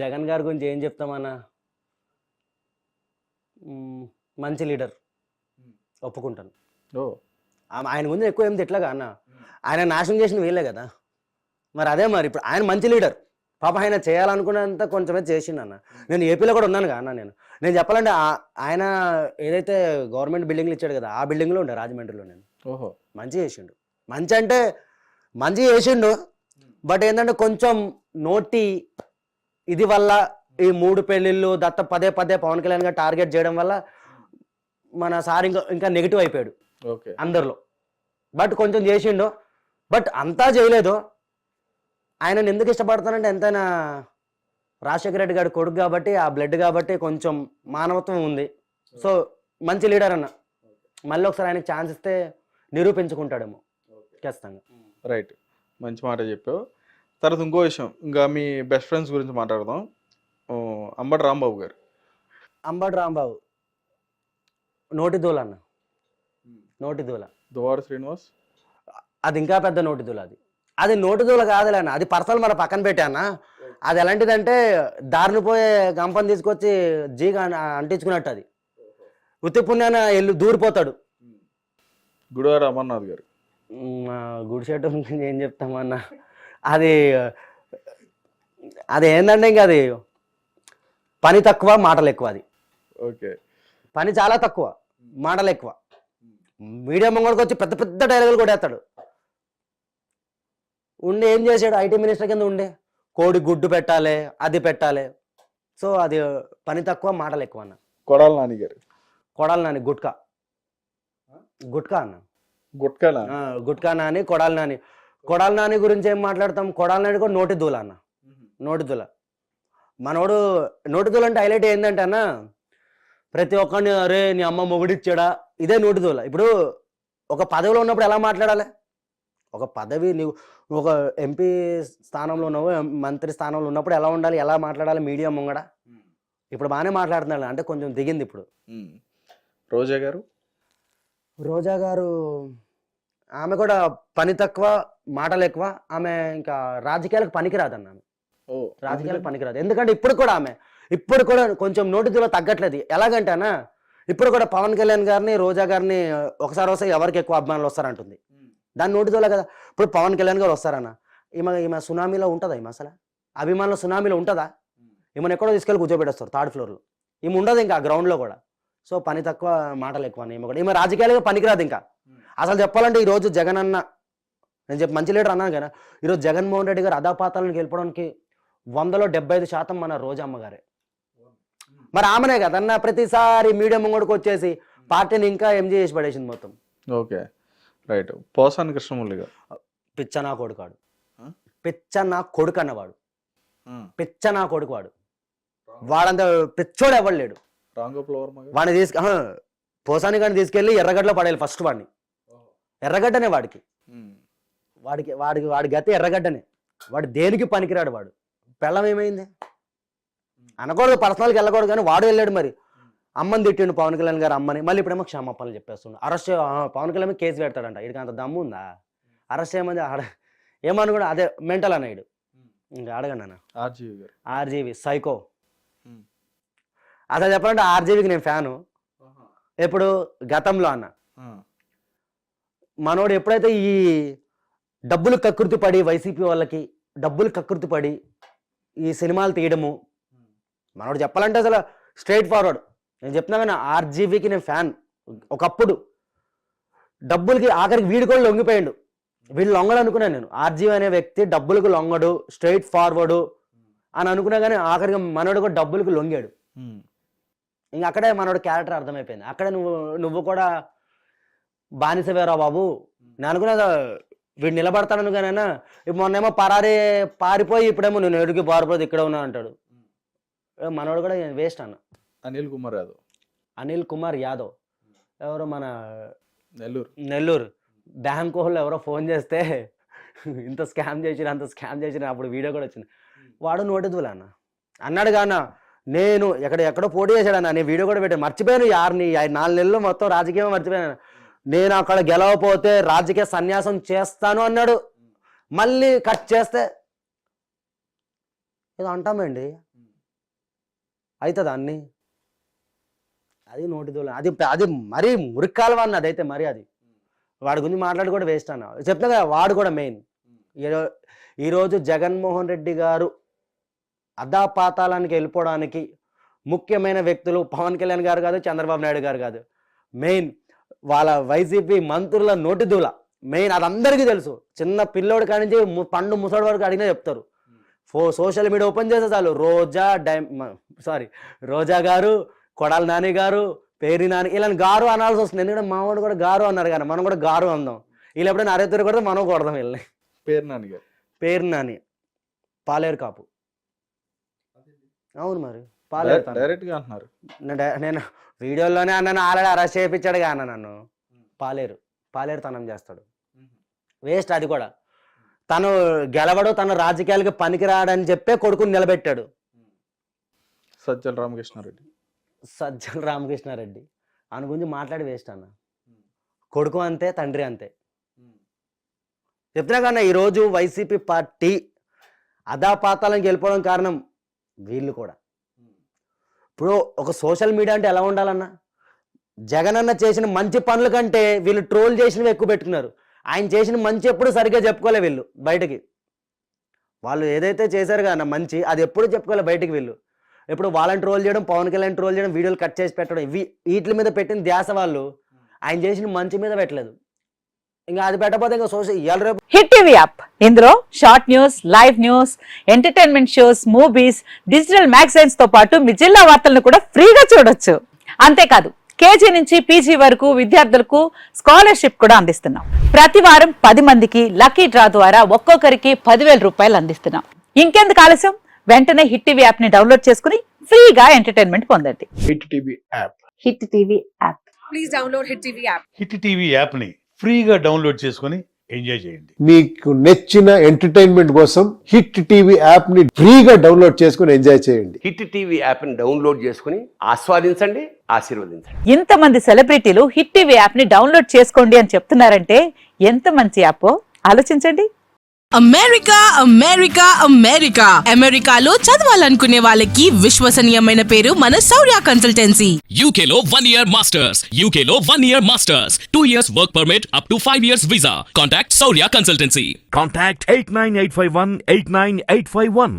జగన్ గారి గురించి ఏం చెప్తామన్నా, మంచి లీడర్, ఒప్పుకుంటాను. ఆయన గురించి ఎక్కువ ఏం తిట్లగా అన్న, ఆయన నాశనం చేసిన వీళ్ళే కదా. మరి అదే మరి ఇప్పుడు ఆయన మంచి లీడర్, పాప ఆయన చేయాలనుకున్నంత కొంచెమే చేసిండు అన్న. నేను ఏపీలో కూడా ఉన్నాను అన్న. నేను చెప్పాలంటే ఆయన ఏదైతే గవర్నమెంట్ బిల్డింగ్లు ఇచ్చాడు కదా, ఆ బిల్డింగ్లో ఉండే రాజమండ్రిలో. నేను మంచి చేసిండు, మంచి అంటే మంచి చేసిండు. బట్ ఏంటంటే కొంచెం నోటి ఇది వల్ల ఈ 3 పెళ్ళిళ్ళు దత్త పదే పవన్ కళ్యాణ్ గారు టార్గెట్ చేయడం వల్ల మన సార్ ఇంకా నెగిటివ్ అయిపోయాడు అందరిలో. బట్ కొంచెం చేసిండు, బట్ అంతా చేయలేదు. ఆయనను ఎందుకు ఇష్టపడతానంటే ఎంతైనా రాజశేఖర రెడ్డి గారి కొడుకు కాబట్టి, ఆ బ్లడ్ కాబట్టి కొంచెం మానవత్వం ఉంది. సో మంచి లీడర్ అన్న. మళ్ళీ ఒకసారి ఆయనకి ఛాన్స్ ఇస్తే నిరూపించుకుంటాడేమో ఖచ్చితంగా. రైట్, మంచి మాట చెప్పావు. తర్వాత ఇంకో విషయం, ఇంకా మీ బెస్ట్ ఫ్రెండ్స్ గురించి మాట్లాడదాం. అంబటి రాంబాబు గారు. అంబటి రాంబాబు నోటి దూల అన్న, నోటి దూల. దువ్వాడ శ్రీనివాస్ అది ఇంకా పెద్ద నోటి దూల. అది నోటి దూల కాదులే అన్న, అది పర్సనల్ మన పక్కన పెట్టానా. అది ఎలాంటిదంటే దారిని పోయే గంపని తీసుకొచ్చి జీగా అంటించుకున్నట్టు. అది ఉత్తి పుణ్యాన వెళ్ళి దూరిపోతాడు. గుడివాడ అమర్నాథ్ గారు. గుడిసెట్టు ఏం చెప్తామన్న, అది ఏంటంటే ఇంకా అది పని తక్కువ, మాటలు ఎక్కువ. అది ఓకే, పని చాలా తక్కువ, మాటలు ఎక్కువ. మీడియా ముంగడికి వచ్చి పెద్ద పెద్ద డైలాగులు కొట్టేస్తాడు. ఉండి ఏం చేశాడు, ఐటీ మినిస్టర్ కింద ఉండే కోడి గుడ్డు పెట్టాలి, అది పెట్టాలి. సో అది పని తక్కువ, మాటలు ఎక్కువ అన్న. కొడాలి నాని గారు. కొడాలి నాని గుట్కా అన్న, గుట్కా నాని, కొడాలి నాని. కొడాలి నాని గురించి ఏం మాట్లాడతాం, కొడాలి నాని కూడా నోటి దూల అన్న, నోటి దూల. మనోడు నోటి దూల అంటే హైలైట్ ఏంటంటే అన్న, ప్రతి ఒక్కరిని అరే నీ అమ్మ మొగుడిచ్చాడా, ఇదే నోటి దూల. ఇప్పుడు ఒక పదవిలో ఉన్నప్పుడు ఎలా మాట్లాడాలి, ఒక పదవి నువ్వు ఒక ఎంపీ స్థానంలో ఉన్నావు, మంత్రి స్థానంలో ఉన్నప్పుడు ఎలా ఉండాలి, ఎలా మాట్లాడాలి మీడియా ముంగడ. ఇప్పుడు బాగానే మాట్లాడుతున్నాడు, అంటే కొంచెం దిగింది ఇప్పుడు. రోజా గారు. రోజా గారు ఆమె కూడా పని తక్కువ, మాటలు ఎక్కువ. ఆమె ఇంకా రాజకీయాలకు పనికిరాదన్న. రాజకీయాలకు పనికిరాదు. ఎందుకంటే ఇప్పుడు కూడా కొంచెం నోటితో తగ్గట్లేదు. ఎలాగంటే అన్న, ఇప్పుడు కూడా పవన్ కళ్యాణ్ గారిని, రోజా గారిని ఒకసారి వస్తే ఎవరికి ఎక్కువ అభిమానులు వస్తారంటుంది. దాని నోటితోలే కదా. ఇప్పుడు పవన్ కళ్యాణ్ గారు వస్తారన్న, ఈమె సునామీలో ఉంటుందా, ఈమె అసలు అభిమానుల సునామీలో ఉంటుందా? ఈమెను ఎక్కడో తీసుకెళ్ళి కూర్చోబెట్టేస్తారు 3rd ఫ్లోర్లో. ఈమె ఉండదు ఇంకా గ్రౌండ్లో కూడా. సో పని తక్కువ, మాటలు ఎక్కువ. ఈమె కూడా ఈమె రాజకీయాలుగా పనికిరాదు ఇంకా. అసలు చెప్పాలంటే ఈరోజు జగన్ అన్న, నేను మంచి లీడర్ అన్నాను కదా, ఈరోజు జగన్మోహన్ రెడ్డి గారు అధాపాతాలను గెలుపడానికి 100లో 75% మన రోజమ్మ గారే. మరి ఆమెనే కదన్న ప్రతిసారి మీడియా ముంగడికి వచ్చేసి పార్టీని ఇంకా ఎంజీ చేసి పడేసింది మొత్తం. Okay, right. పోసాని కృష్ణమురళి గారు. పిచ్చనా కొడుకాడు, పిచ్చనా కొడుకు అన్నవాడు, పిచ్చనా కొడుకు వాడు. వాడంత పిచ్చోడు ఎవడు వాడిని పోసాని గారిని తీసుకెళ్లి ఎర్రగడ్డలో పడేయాలి ఫస్ట్. వాడిని ఎర్రగడ్డనే వాడి గతి ఎర్రగడ్డనే. వాడు దేనికి పనికిరాడు. వాడు పెళ్ళం ఏమైంది అనకూడదు, పర్సనల్కి వెళ్ళకూడదు, కానీ వాడు వెళ్ళాడు. మరి అమ్మని తిట్టిండు పవన్ కళ్యాణ్ గారు అమ్మని, మళ్ళీ ఇప్పుడేమో క్షమాపణలు చెప్పేస్తుండు. అరెస్ట్ పవన్ కళ్యాణ్ కేసు పెడతాడంట. వీడికి అంత దమ్ము ఉందా? అరెస్ట్ ఏమంది ఏమని కూడా అదే మెంటల్ అన్నాడు. ఇంకా అడగండి అన్న. RGV psycho. అసలు చెప్పాలంటే ఆర్జీవీకి నేను ఫ్యాను. ఎప్పుడు గతంలో అన్న మనోడు ఎప్పుడైతే ఈ డబ్బులు కకృతి పడి వైసీపీ వాళ్ళకి డబ్బులు కకృతి పడి ఈ సినిమాలు తీయడము, మనోడు చెప్పాలంటే అసలు స్ట్రైట్ ఫార్వర్డ్. నేను చెప్తున్నా కానీ ఆర్జీవీకి నేను ఫ్యాన్. ఒకప్పుడు డబ్బులకి ఆఖరికి వీడు కూడా లొంగిపోయాడు. వీళ్ళు లొంగడు అనుకున్నాను నేను. ఆర్జీవీ అనే వ్యక్తి డబ్బులకు లొంగడు, స్ట్రైట్ ఫార్వర్డు అని అనుకున్నా కానీ ఆఖరికి మనోడు కూడా డబ్బులకు లొంగాడు. ఇంక అక్కడే మనోడు క్యారెక్టర్ అర్థమైపోయింది. అక్కడే నువ్వు కూడా బానిసవేరా బాబు. నేను అనుకున్నా వీడు నిలబడతాను కానీ మొన్నేమో పారిపోయి ఇప్పుడేమో నేను ఎడుకి పారిపోతే ఇక్కడ ఉన్నా అంటాడు. మనోడు కూడా వేస్ట్ అన్న. అనిల్ కుమార్ యాదవ్ ఎవరో మన నెల్లూరు బ్యాంక్ వాళ్ళు ఎవరో ఫోన్ చేస్తే ఇంత స్కామ్ చేసిన అంత స్కామ్ చేసిన అప్పుడు వీడియో కూడా వచ్చింది. వాడు నోటిద్దులే అన్న అన్నాడు కాన్న. నేను ఎక్కడో పోటీ చేశాడన్న. నేను వీడియో కూడా పెట్టాను. మర్చిపోయాను 4 నెలలు మొత్తం రాజకీయం మర్చిపోయాను. నేను అక్కడ గెలవపోతే రాజకీయ సన్యాసం చేస్తాను అన్నాడు. మళ్ళీ కట్ చేస్తే ఏదో అంటామండి, అవుతుందా అన్ని? అది నోటిదోలే. అది మరీ మురికాలవా అన్న. అదైతే మరి అది వాడి గురించి మాట్లాడి కూడా వేస్ట్ అన్న. చెప్తా కదా, వాడు కూడా మెయిన్. ఈరోజు జగన్మోహన్ రెడ్డి గారు అధాపాతాళానికి వెళ్ళిపోవడానికి ముఖ్యమైన వ్యక్తులు పవన్ కళ్యాణ్ గారు కాదు, చంద్రబాబు నాయుడు గారు కాదు. మెయిన్ వాళ్ళ వైసీపీ మంత్రుల నోటిదూల మెయిన్. అది అందరికీ తెలుసు. చిన్న పిల్లోడి కాడి నుంచి పండు ముసడి వరకు అడిగినా చెప్తారు. సోషల్ మీడియా ఓపెన్ చేస్తే చాలు రోజా గారు, కొడాలి నాని గారు, పేరి నాని ఇలా గారు అనాల్సి వస్తుంది. ఎందుకంటే మావాడు కూడా గారు అన్నారు కానీ మనం కూడా గారు అందాం. వీళ్ళు ఎప్పుడైనా అరెత్తురు కొడితే మనం కొడదాం వీళ్ళని. పేరు నాని పాలేరు కాపు. అవును మరి పాలేరు అంటున్నారు. నేను వీడియోలోనే అన్నాను, ఆల్రెడీ అరెస్ట్ చేయించాడు కానీ నన్ను. పాలేరు తనం చేస్తాడు. వేస్ట్. అది కూడా తను గెలవడు, తన రాజకీయాలకి పనికిరాడని చెప్పే కొడుకుని నిలబెట్టాడు. సజ్జల రామకృష్ణారెడ్డి ఆయన గురించి మాట్లాడి వేస్ట్ అన్న. కొడుకు అంతే, తండ్రి అంతే. చెప్తున్నా కన్నా ఈరోజు వైసీపీ పార్టీ అధాపాతాలకు వెళ్ళిపోవడం కారణం వీళ్ళు కూడా. ఇప్పుడు ఒక సోషల్ మీడియా అంటే ఎలా ఉండాలన్నా, జగన్ అన్న చేసిన మంచి పనుల కంటే వీళ్ళు ట్రోల్ చేసినవి ఎక్కువ పెట్టుకున్నారు. ఆయన చేసిన మంచి ఎప్పుడు సరిగ్గా చెప్పుకోలే వీళ్ళు బయటకి. వాళ్ళు ఏదైతే చేశారు కదా మంచి, అది ఎప్పుడు చెప్పుకోలే బయటకి. వీళ్ళు ఎప్పుడు వాళ్ళని ట్రోల్ చేయడం, పవన్ కళ్యాణ్ ట్రోల్ చేయడం, వీడియోలు కట్ చేసి పెట్టడం, వీటి మీద పెట్టిన ధ్యాస వాళ్ళు ఆయన చేసిన మంచి మీద పెట్టలేదు. ఇంకా అది పెట్టకపోతే ఇంకా సోషల్ రేపు హిట్ టీవీ యాప్. ఇందులో short news, live news, entertainment shows, movies, digital magazines తో పాటు మీ జిల్లా వార్తలను కూడా ఫ్రీగా చూడొచ్చు. అంతేకాదు కేజీ నుంచి పీజీ వరకు విద్యార్థులకు స్కాలర్షిప్ కూడా అందిస్తున్నాం. ప్రతి వారం 10 మందికి లక్కీ డ్రా ద్వారా ఒక్కొక్కరికి 10,000 రూపాయలు అందిస్తున్నాం. ఇంకెందుకు ఆలస్యం, వెంటనే హిట్ టీవీ యాప్ ని డౌన్లోడ్ చేసుకుని ఫ్రీగా ఎంటర్టైన్మెంట్ పొందండి. Hit TV app. Hit TV app. Please download hit TV app. Hit TV app ని ఫ్రీగా డౌన్లోడ్ చేసుకొని ఎంజాయ్ చేయండి. మీకు నచ్చిన ఎంటర్టైన్మెంట్ కోసం హిట్ టీవీ యాప్ ని ఫ్రీగా డౌన్లోడ్ చేసుకొని ఎంజాయ్ చేయండి. హిట్ టీవీ యాప్ ని డౌన్లోడ్ చేసుకుని ఆస్వాదించండి, ఆశీర్వదించండి. ఇంతమంది సెలబ్రిటీలు హిట్ టీవీ యాప్ ని డౌన్లోడ్ చేసుకోండి అని చెప్తున్నారంటే ఎంత మంచి యాప్ ఆలోచించండి. అమెరికాలో చదవాలనుకునే వాళ్ళకి విశ్వసనీయమైన పేరు మన శౌర్య కన్సల్టెన్సీ. UK లో 1 year masters. UK లో 1 year masters. 2 years work permit up to 5 years visa. Contact Saurya Consultancy. Contact 89851 89851.